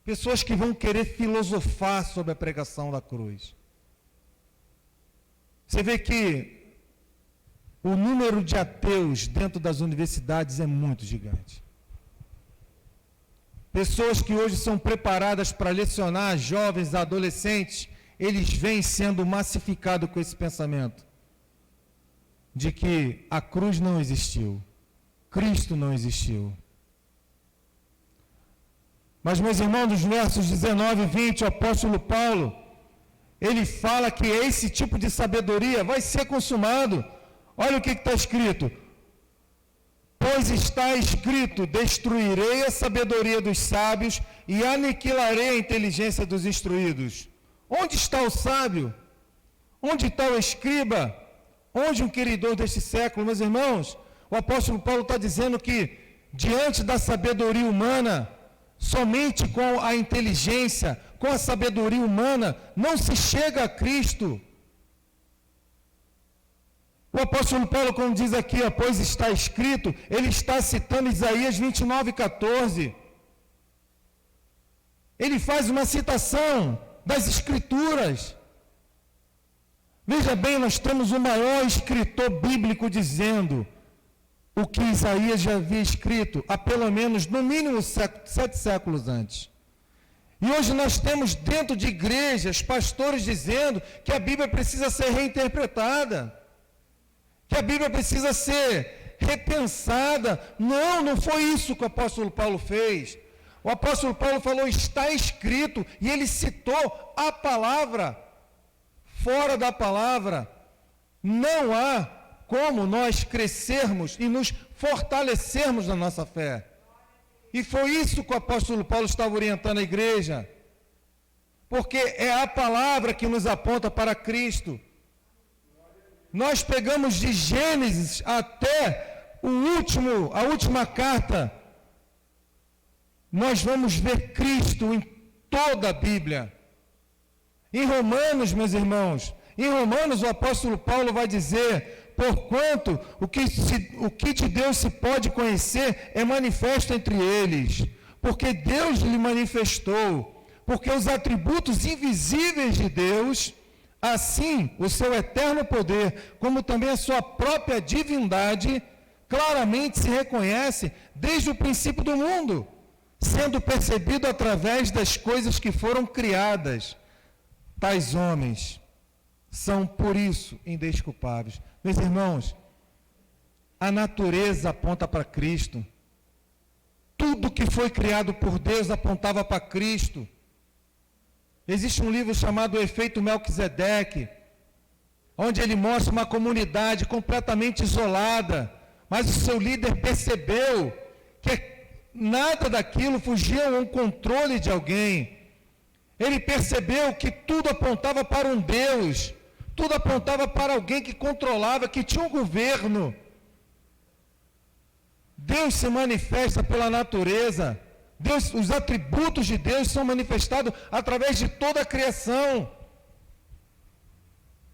Pessoas que vão querer filosofar sobre a pregação da cruz. Você vê que o número de ateus dentro das universidades é muito gigante. Pessoas que hoje são preparadas para lecionar jovens, adolescentes, eles vêm sendo massificados com esse pensamento de que a cruz não existiu, Cristo não existiu. Mas, meus irmãos, nos versos 19 e 20, o apóstolo Paulo, ele fala que esse tipo de sabedoria vai ser consumado. Olha o que está escrito. Pois está escrito, destruirei a sabedoria dos sábios e aniquilarei a inteligência dos instruídos. Onde está o sábio? Onde está o escriba? Onde um queridor deste século? Meus irmãos, o apóstolo Paulo está dizendo que diante da sabedoria humana, somente com a inteligência, com a sabedoria humana, não se chega a Cristo. O apóstolo Paulo, como diz aqui, pois está escrito, ele está citando Isaías 29:14. Ele faz uma citação das Escrituras. Veja bem, nós temos o maior escritor bíblico dizendo o que Isaías já havia escrito há pelo menos, no mínimo, 7 séculos antes. E hoje nós temos dentro de igrejas, pastores dizendo que a Bíblia precisa ser reinterpretada, que a Bíblia precisa ser repensada. Não foi isso que o apóstolo Paulo fez. O apóstolo Paulo falou, está escrito, e ele citou a palavra. Fora da palavra, não há como nós crescermos e nos fortalecermos na nossa fé. E foi isso que o apóstolo Paulo estava orientando a igreja. Porque é a palavra que nos aponta para Cristo. Nós pegamos de Gênesis até a última carta. Nós vamos ver Cristo em toda a Bíblia. Em Romanos, meus irmãos, em Romanos o apóstolo Paulo vai dizer, porquanto o que de Deus se pode conhecer é manifesto entre eles, porque Deus lhe manifestou, porque os atributos invisíveis de Deus, assim o seu eterno poder, como também a sua própria divindade, claramente se reconhece desde o princípio do mundo, sendo percebido através das coisas que foram criadas. Tais homens são, por isso, indesculpáveis. Meus irmãos, a natureza aponta para Cristo. Tudo que foi criado por Deus apontava para Cristo. Existe um livro chamado O Efeito Melquisedeque, onde ele mostra uma comunidade completamente isolada, mas o seu líder percebeu que nada daquilo fugia a um controle de alguém. Ele percebeu que tudo apontava para um Deus, tudo apontava para alguém que controlava, que tinha um governo. Deus se manifesta pela natureza. Os atributos de Deus são manifestados através de toda a criação.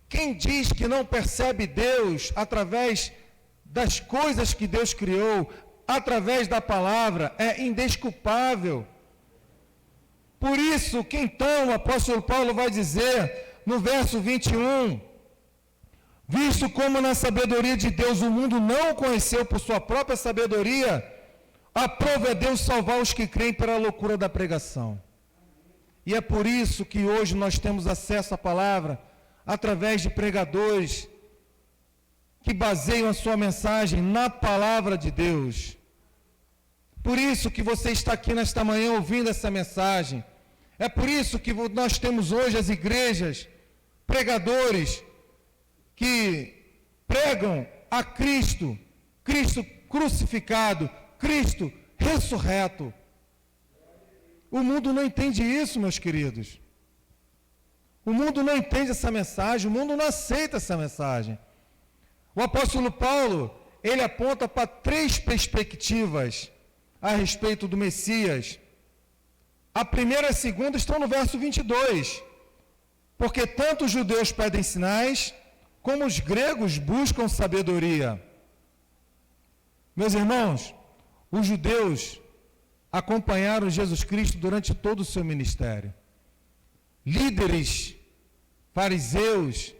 Quem diz que não percebe Deus através das coisas que Deus criou, através da palavra, é indesculpável. Por isso que então o apóstolo Paulo vai dizer no verso 21, visto como na sabedoria de Deus o mundo não o conheceu por sua própria sabedoria, aprove a Deus salvar os que creem pela loucura da pregação. E é por isso que hoje nós temos acesso à palavra através de pregadores que baseiam a sua mensagem na palavra de Deus. Por isso que você está aqui nesta manhã ouvindo essa mensagem. É por isso que nós temos hoje as igrejas, pregadores, que pregam a Cristo, Cristo crucificado, Cristo ressurreto. O mundo não entende isso, meus queridos. O mundo não entende essa mensagem, o mundo não aceita essa mensagem. O apóstolo Paulo, ele aponta para 3 perspectivas a respeito do Messias. A primeira e a segunda estão no verso 22. Porque tanto os judeus pedem sinais, como os gregos buscam sabedoria. Meus irmãos, os judeus acompanharam Jesus Cristo durante todo o seu ministério. Líderes, fariseus,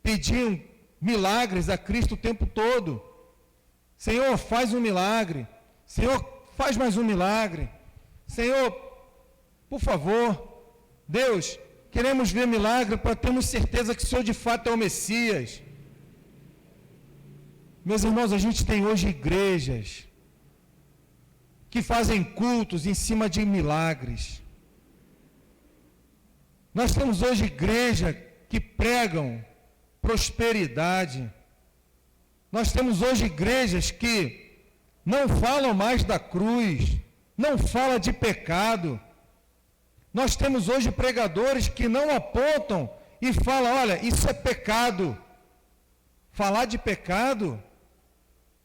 pediam milagres a Cristo o tempo todo. Senhor, faz um milagre. Senhor, faz mais um milagre. Senhor, por favor, Deus, queremos ver milagre para termos certeza que o Senhor de fato é o Messias. Meus irmãos, a gente tem hoje igrejas que fazem cultos em cima de milagres. Nós temos hoje igrejas que pregam prosperidade. Nós temos hoje igrejas que não falam mais da cruz, não falam de pecado. Nós temos hoje pregadores que não apontam e falam, olha, isso é pecado. Falar de pecado,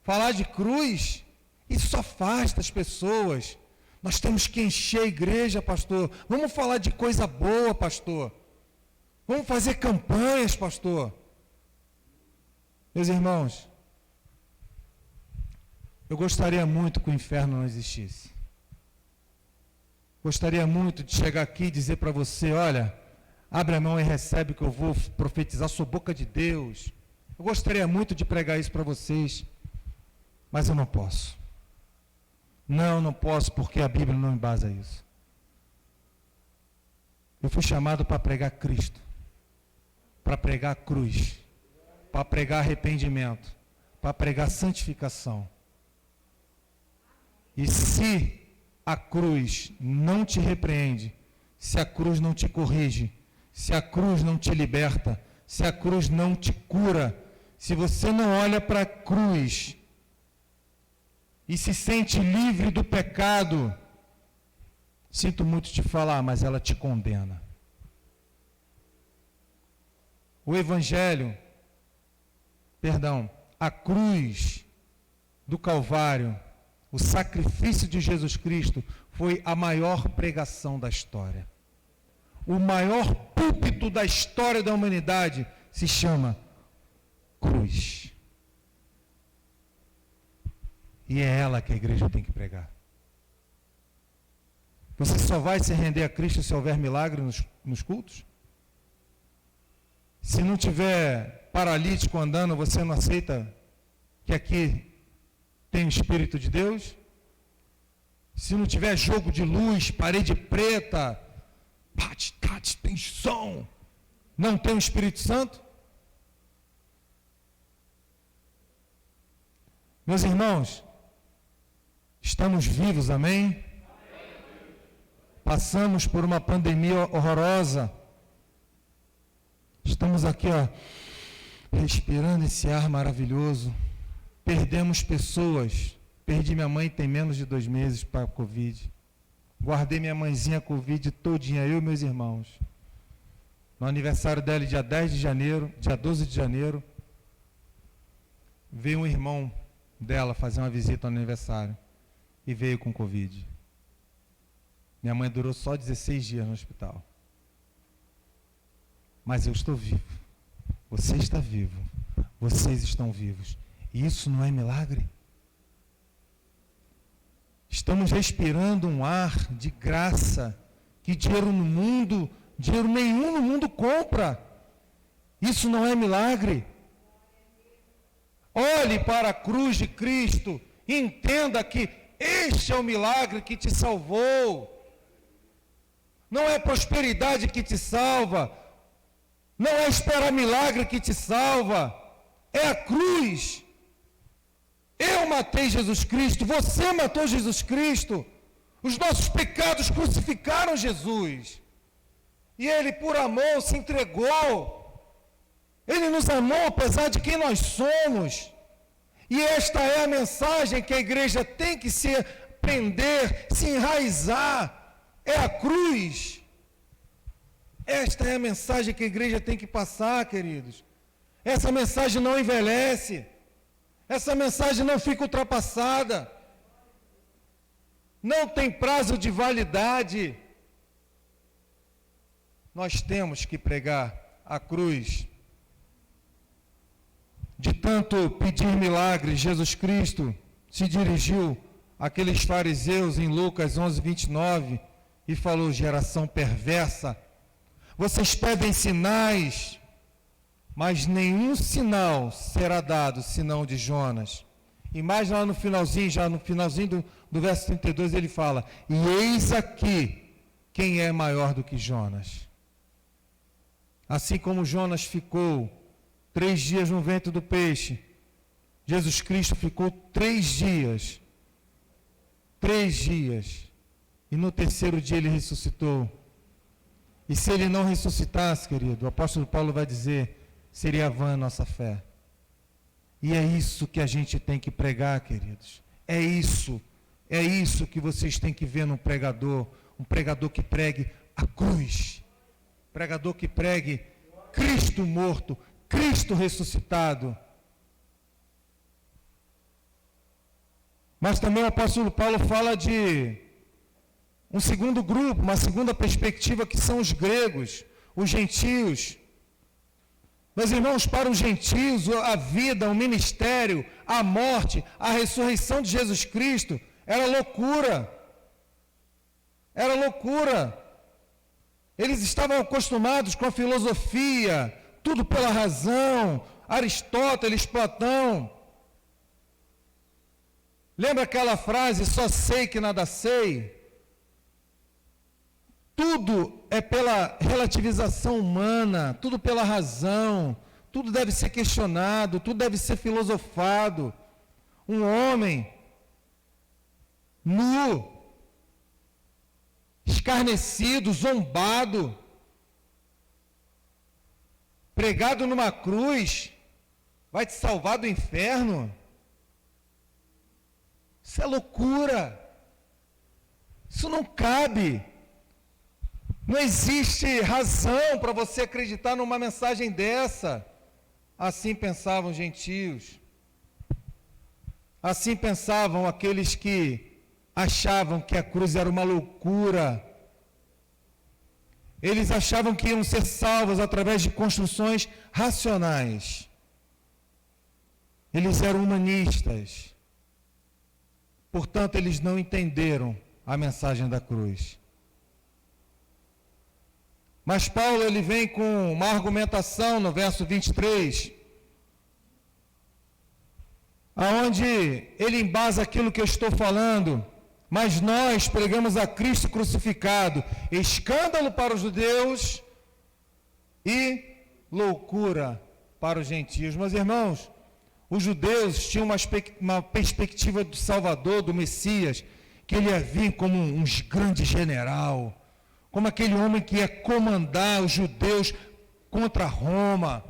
falar de cruz, isso afasta as pessoas. Nós temos que encher a igreja, pastor. Vamos falar de coisa boa, pastor. Vamos fazer campanhas, pastor. Meus irmãos, eu gostaria muito que o inferno não existisse. Gostaria muito de chegar aqui e dizer para você, olha, abre a mão e recebe que eu vou profetizar, sou boca de Deus. Eu gostaria muito de pregar isso para vocês, mas eu não posso. Não posso, porque a Bíblia não embasa isso. Eu fui chamado para pregar Cristo, para pregar a cruz, para pregar arrependimento, para pregar santificação. E se a cruz não te repreende, se a cruz não te corrige, se a cruz não te liberta, se a cruz não te cura, se você não olha para a cruz e se sente livre do pecado, sinto muito te falar, mas ela te condena. O Evangelho, a cruz do Calvário, o sacrifício de Jesus Cristo foi a maior pregação da história. O maior púlpito da história da humanidade se chama cruz. E é ela que a igreja tem que pregar. Você só vai se render a Cristo se houver milagre nos cultos? Se não tiver paralítico andando, você não aceita que aqui tem o Espírito de Deus? Se não tiver jogo de luz, parede preta, tem som, não tem o Espírito Santo? Meus irmãos, estamos vivos, amém? Passamos por uma pandemia horrorosa. Estamos aqui, respirando esse ar maravilhoso. Perdemos pessoas. Perdi minha mãe, tem menos de 2 meses para a Covid. Guardei minha mãezinha Covid todinha, eu e meus irmãos. No aniversário dela, dia 10 de janeiro, dia 12 de janeiro, veio um irmão dela fazer uma visita no aniversário e veio com Covid. Minha mãe durou só 16 dias no hospital. Mas eu estou vivo. Você está vivo. Vocês estão vivos. E isso não é milagre? Estamos respirando um ar de graça que dinheiro nenhum no mundo compra. Isso não é milagre? Olhe para a cruz de Cristo e entenda que este é o milagre que te salvou. Não é prosperidade que te salva. Não é esperar milagre que te salva. É a cruz. Eu matei Jesus Cristo, você matou Jesus Cristo. Os nossos pecados crucificaram Jesus. E Ele, por amor, se entregou. Ele nos amou apesar de quem nós somos. E esta é a mensagem que a igreja tem que se prender, se enraizar. É a cruz. Esta é a mensagem que a igreja tem que passar, queridos. Essa mensagem não envelhece. Essa mensagem não fica ultrapassada. Não tem prazo de validade. Nós temos que pregar a cruz. De tanto pedir milagres, Jesus Cristo se dirigiu àqueles fariseus em Lucas 11:29 e falou: geração perversa, vocês pedem sinais, mas nenhum sinal será dado, senão de Jonas. E mais lá no finalzinho, do verso 32, ele fala: e eis aqui quem é maior do que Jonas. Assim como Jonas ficou 3 dias no ventre do peixe, Jesus Cristo ficou 3 dias. 3 dias. E no 3º dia ele ressuscitou. E se ele não ressuscitasse, querido, o apóstolo Paulo vai dizer, seria vã a nossa fé. E é isso que a gente tem que pregar, queridos. É isso que vocês têm que ver no pregador. Um pregador que pregue a cruz. Um pregador que pregue Cristo morto, Cristo ressuscitado. Mas também o apóstolo Paulo fala de um segundo grupo, uma segunda perspectiva, que são os gregos, os gentios. Meus irmãos, para os gentios, a vida, o ministério, a morte, a ressurreição de Jesus Cristo era loucura. Era loucura. Eles estavam acostumados com a filosofia, tudo pela razão, Aristóteles, Platão. Lembra aquela frase, só sei que nada sei? Tudo é pela relativização humana, tudo pela razão, tudo deve ser questionado, tudo deve ser filosofado. Um homem nu, escarnecido, zombado, pregado numa cruz, vai te salvar do inferno? Isso é loucura. Isso não cabe. Não existe razão para você acreditar numa mensagem dessa. Assim pensavam os gentios. Assim pensavam aqueles que achavam que a cruz era uma loucura. Eles achavam que iam ser salvos através de construções racionais. Eles eram humanistas. Portanto, eles não entenderam a mensagem da cruz. Mas Paulo, ele vem com uma argumentação no verso 23, aonde ele embasa aquilo que eu estou falando. Mas nós pregamos a Cristo crucificado, escândalo para os judeus e loucura para os gentios. Meus irmãos, os judeus tinham uma perspectiva do Salvador, do Messias, que ele ia vir como um grande general, como aquele homem que ia comandar os judeus contra Roma.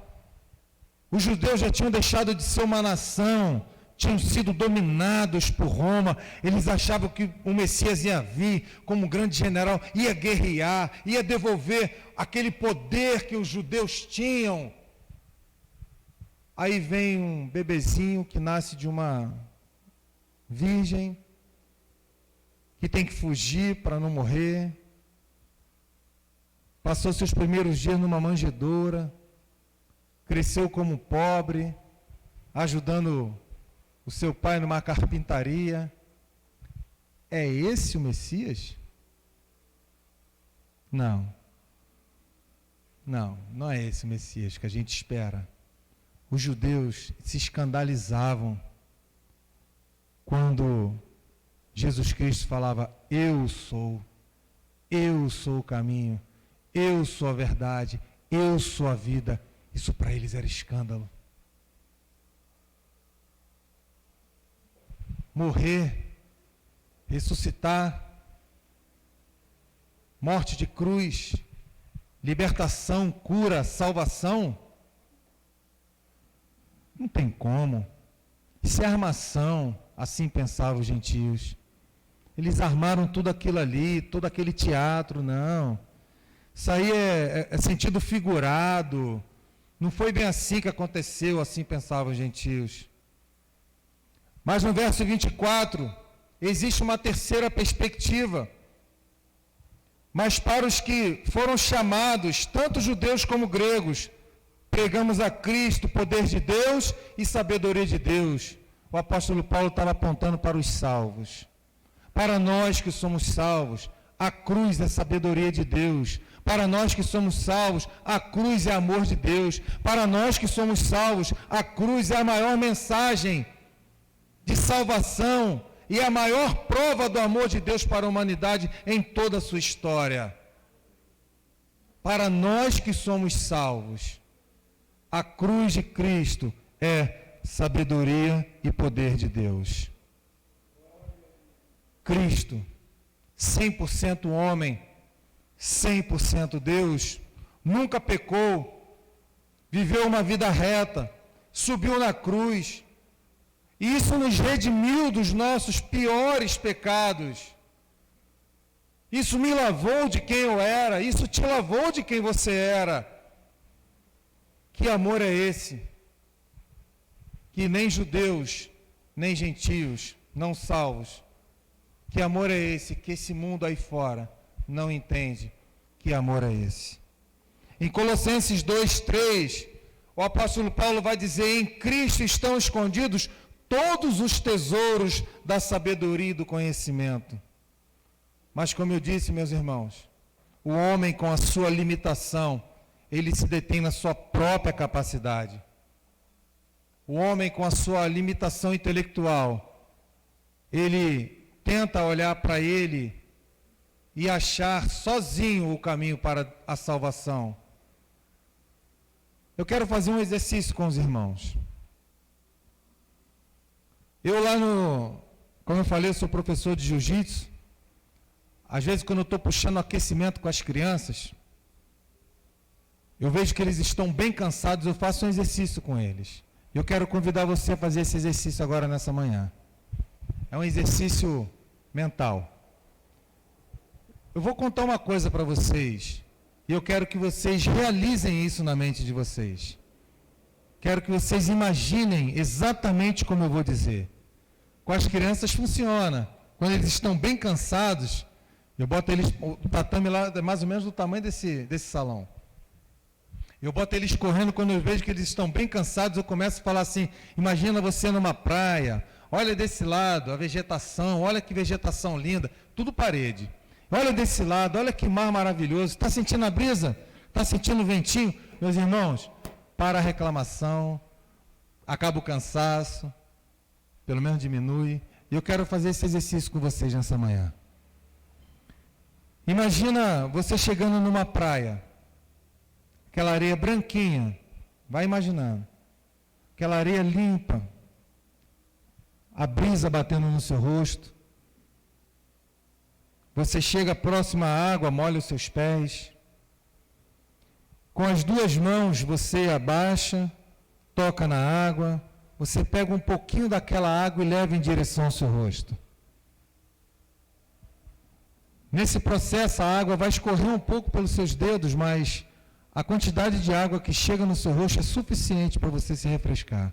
Os judeus já tinham deixado de ser uma nação, tinham sido dominados por Roma. Eles achavam que o Messias ia vir como um grande general, ia guerrear, ia devolver aquele poder que os judeus tinham. Aí vem um bebezinho que nasce de uma virgem, que tem que fugir para não morrer. Passou seus primeiros dias numa manjedoura, cresceu como pobre, ajudando o seu pai numa carpintaria. É esse o Messias? Não. Não é esse o Messias que a gente espera. Os judeus se escandalizavam quando Jesus Cristo falava: eu sou o caminho, eu sou a verdade, eu sou a vida. Isso para eles era escândalo. Morrer, ressuscitar, morte de cruz, libertação, cura, salvação, não tem como. Isso é armação, assim pensavam os gentios. Eles armaram tudo aquilo ali, todo aquele teatro, não. Isso aí é sentido figurado. Não foi bem assim que aconteceu, assim pensavam os gentios. Mas no verso 24, existe uma terceira perspectiva. Mas para os que foram chamados, tanto judeus como gregos, pregamos a Cristo, poder de Deus e sabedoria de Deus. O apóstolo Paulo estava apontando para os salvos. Para nós que somos salvos, a cruz é a sabedoria de Deus. Para nós que somos salvos, a cruz é amor de Deus. Para nós que somos salvos, a cruz é a maior mensagem de salvação e a maior prova do amor de Deus para a humanidade em toda a sua história. Para nós que somos salvos, a cruz de Cristo é sabedoria e poder de Deus. Cristo, 100% homem, 100% Deus, nunca pecou, viveu uma vida reta, subiu na cruz, e isso nos redimiu dos nossos piores pecados. Isso me lavou de quem eu era, isso te lavou de quem você era. Que amor é esse? Que nem judeus, nem gentios, não salvos. Que amor é esse que esse mundo aí fora não entende? Que amor é esse? Em Colossenses 2:3, O apóstolo Paulo vai dizer: em Cristo estão escondidos todos os tesouros da sabedoria e do conhecimento. Mas como eu disse, meus irmãos, o homem com a sua limitação, ele se detém na sua própria capacidade. O homem com a sua limitação intelectual, ele tenta olhar para ele e achar sozinho o caminho para a salvação. Eu quero fazer um exercício com os irmãos. Eu lá como eu falei, eu sou professor de jiu-jitsu. Às vezes, quando eu estou puxando aquecimento com as crianças, eu vejo que eles estão bem cansados, eu faço um exercício com eles. Eu quero convidar você a fazer esse exercício agora nessa manhã. É um exercício mental. Eu vou contar uma coisa para vocês, e eu quero que vocês realizem isso na mente de vocês. Quero que vocês imaginem exatamente como eu vou dizer. Com as crianças funciona. Quando eles estão bem cansados, eu boto eles, o tatame lá é mais ou menos do tamanho desse salão. Eu boto eles correndo, quando eu vejo que eles estão bem cansados, eu começo a falar assim: imagina você numa praia, olha desse lado, a vegetação, olha que vegetação linda, tudo parede. Olha desse lado, olha que mar maravilhoso, está sentindo a brisa? Está sentindo o ventinho? Meus irmãos, para a reclamação, acaba o cansaço, pelo menos diminui. E eu quero fazer esse exercício com vocês nessa manhã. Imagina você chegando numa praia, aquela areia branquinha, vai imaginando, aquela areia limpa, a brisa batendo no seu rosto. Você chega próximo à água, molha os seus pés. Com as duas mãos você abaixa, toca na água, você pega um pouquinho daquela água e leva em direção ao seu rosto. Nesse processo a água vai escorrer um pouco pelos seus dedos, mas a quantidade de água que chega no seu rosto é suficiente para você se refrescar.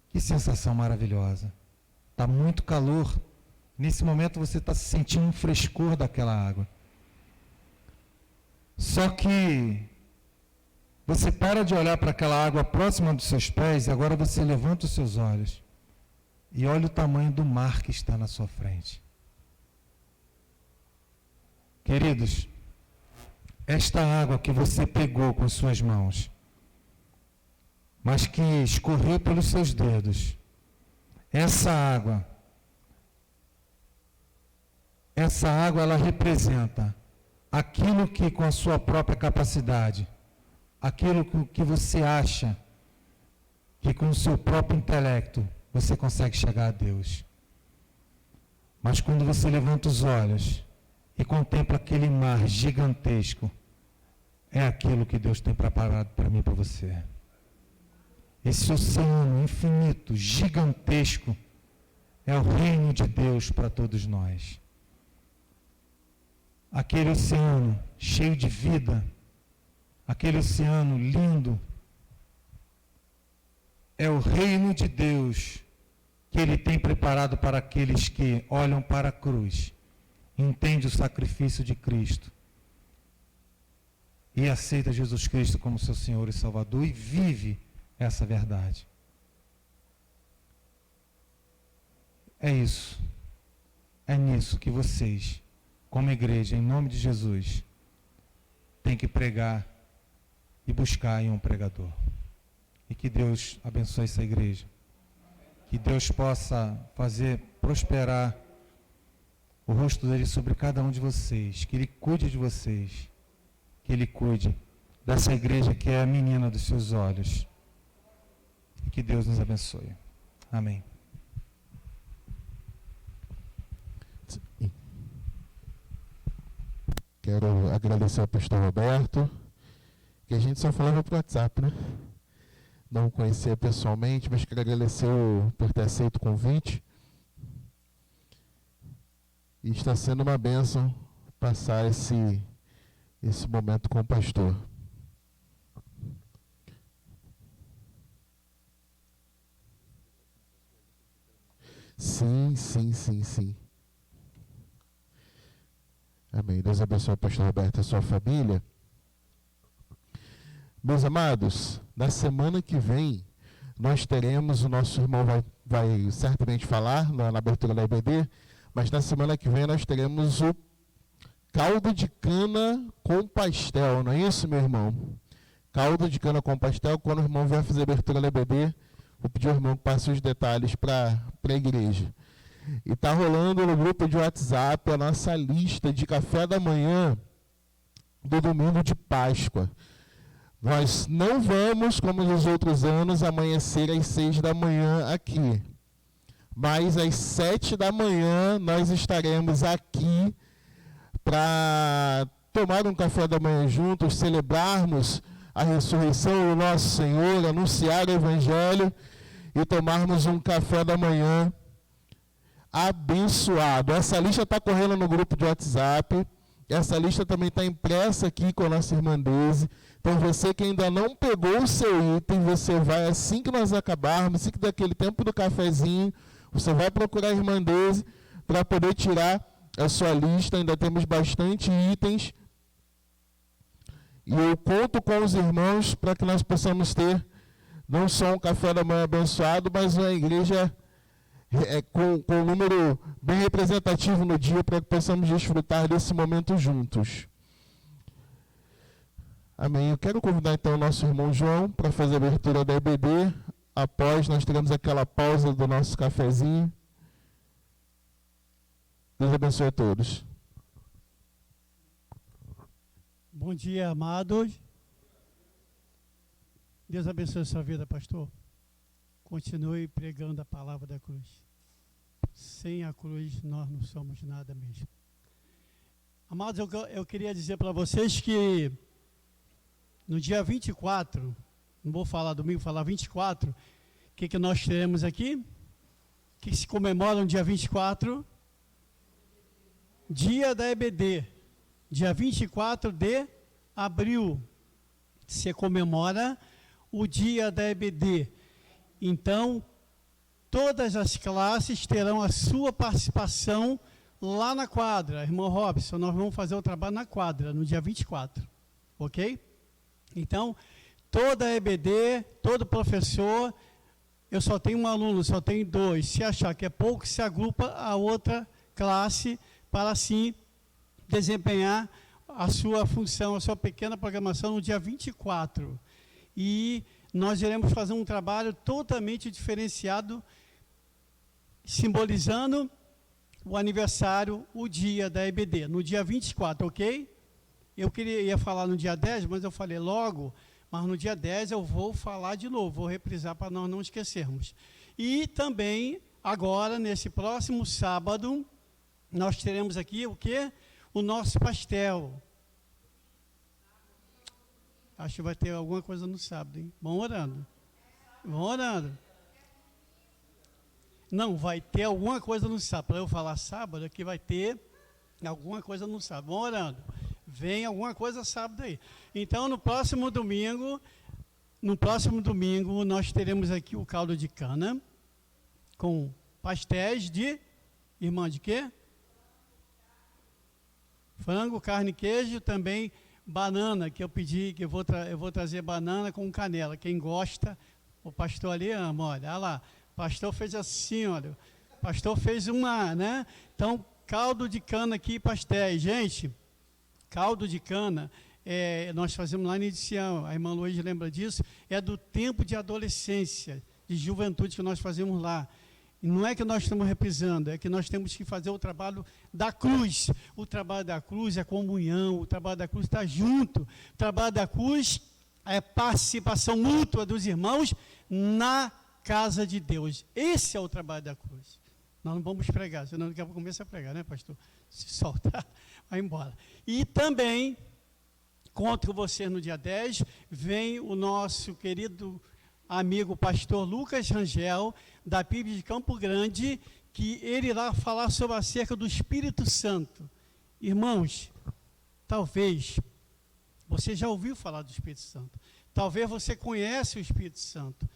Que sensação maravilhosa. Está muito calor. Nesse momento você está sentindo um frescor daquela água. Só que você para de olhar para aquela água próxima dos seus pés e agora você levanta os seus olhos e olha o tamanho do mar que está na sua frente. Queridos, esta água que você pegou com suas mãos, mas que escorreu pelos seus dedos, essa água ela representa aquilo que com a sua própria capacidade, aquilo que você acha que com o seu próprio intelecto você consegue chegar a Deus. Mas quando você levanta os olhos e contempla aquele mar gigantesco, é aquilo que Deus tem preparado para mim e para você. Esse oceano infinito, gigantesco, é o reino de Deus para todos nós. Aquele oceano cheio de vida, aquele oceano lindo, é o reino de Deus que Ele tem preparado para aqueles que olham para a cruz, entendem o sacrifício de Cristo e aceita Jesus Cristo como seu Senhor e Salvador e vive essa verdade. É isso. É nisso que vocês, como igreja, em nome de Jesus, têm que pregar e buscar em um pregador. E que Deus abençoe essa igreja. Que Deus possa fazer prosperar o rosto dele sobre cada um de vocês. Que Ele cuide de vocês. Que Ele cuide dessa igreja que é a menina dos seus olhos. E que Deus nos abençoe. Amém. Quero agradecer ao pastor Roberto, que a gente só falava por WhatsApp, né? Não conhecia pessoalmente, mas quero agradecer por ter aceito o convite. E está sendo uma bênção passar esse momento com o pastor. Sim. Amém. Deus abençoe o pastor Roberto e a sua família. Meus amados, na semana que vem, nós teremos, o nosso irmão vai certamente falar na abertura da EBD, mas na semana que vem nós teremos o caldo de cana com pastel, não é isso, meu irmão? Caldo de cana com pastel. Quando o irmão vier fazer a abertura da EBD, vou pedir ao irmão que passe os detalhes para a igreja. E está rolando no grupo de WhatsApp a nossa lista de café da manhã do domingo de Páscoa. Nós não vamos, como nos outros anos, amanhecer às 6 da manhã aqui. Mas às 7 da manhã nós estaremos aqui para tomar um café da manhã juntos, celebrarmos a ressurreição do nosso Senhor, anunciar o Evangelho e tomarmos um café da manhã abençoado. Essa lista está correndo no grupo de WhatsApp. Essa lista também está impressa aqui com a nossa irmã Deise. Então, você que ainda não pegou o seu item, você vai, assim que nós acabarmos, assim que daquele tempo do cafezinho, você vai procurar a irmã Deise para poder tirar a sua lista. Ainda temos bastante itens. E eu conto com os irmãos para que nós possamos ter não só um café da manhã abençoado, mas uma igreja com um número bem representativo no dia, para que possamos desfrutar desse momento juntos. Amém. Eu quero convidar então o nosso irmão João para fazer a abertura da EBD. Após, nós teremos aquela pausa do nosso cafezinho. Deus abençoe a todos. Bom dia, amados. Deus abençoe a sua vida, pastor. Continue pregando a palavra da cruz. Sem a cruz, nós não somos nada mesmo. Amados, eu queria dizer para vocês que no dia 24, não vou falar domingo, vou falar 24, o que nós teremos aqui? O que se comemora no dia 24? Dia da EBD. Dia 24 de abril. Se comemora o dia da EBD. Então, todas as classes terão a sua participação lá na quadra. Irmão Robson, nós vamos fazer o trabalho na quadra, no dia 24, ok? Então, toda a EBD, todo professor, eu só tenho um aluno, só tenho 2. Se achar que é pouco, se agrupa a outra classe para, assim, desempenhar a sua função, a sua pequena programação no dia 24. E nós iremos fazer um trabalho totalmente diferenciado, simbolizando o aniversário, o dia da EBD, no dia 24, ok? Eu ia falar no dia 10, mas eu falei logo, mas no dia 10 eu vou falar de novo, vou reprisar para nós não esquecermos. E também, agora, nesse próximo sábado, nós teremos aqui o quê? O nosso pastel. Acho que vai ter alguma coisa no sábado, hein? Vão orando. Vão orando. Não, vai ter alguma coisa no sábado. Para eu falar sábado, é que vai ter alguma coisa no sábado. Vão orando. Vem alguma coisa sábado aí. Então, no próximo domingo, nós teremos aqui o caldo de cana com pastéis de, irmã, de quê? Frango, carne e queijo, também banana, que eu pedi, que eu vou trazer banana com canela. Quem gosta, o pastor ali ama, olha lá. O pastor fez assim, olha. O pastor fez uma, né? Então, caldo de cana aqui e pastéis. Gente, caldo de cana, nós fazemos lá em Sião, a irmã Luiz lembra disso, é do tempo de adolescência, de juventude que nós fazemos lá. E não é que nós estamos reprisando, é que nós temos que fazer o trabalho da cruz. O trabalho da cruz é comunhão, o trabalho da cruz está junto. O trabalho da cruz é participação mútua dos irmãos na casa de Deus. Esse é o trabalho da cruz. Nós não vamos pregar, senão daqui a pouco começa a pregar, né, pastor? Se soltar, vai embora. E também, conto com vocês no dia 10, vem o nosso querido amigo pastor Lucas Rangel, da PIB de Campo Grande, que ele irá falar sobre acerca do Espírito Santo. Irmãos, talvez você já ouviu falar do Espírito Santo, talvez você conhece o Espírito Santo,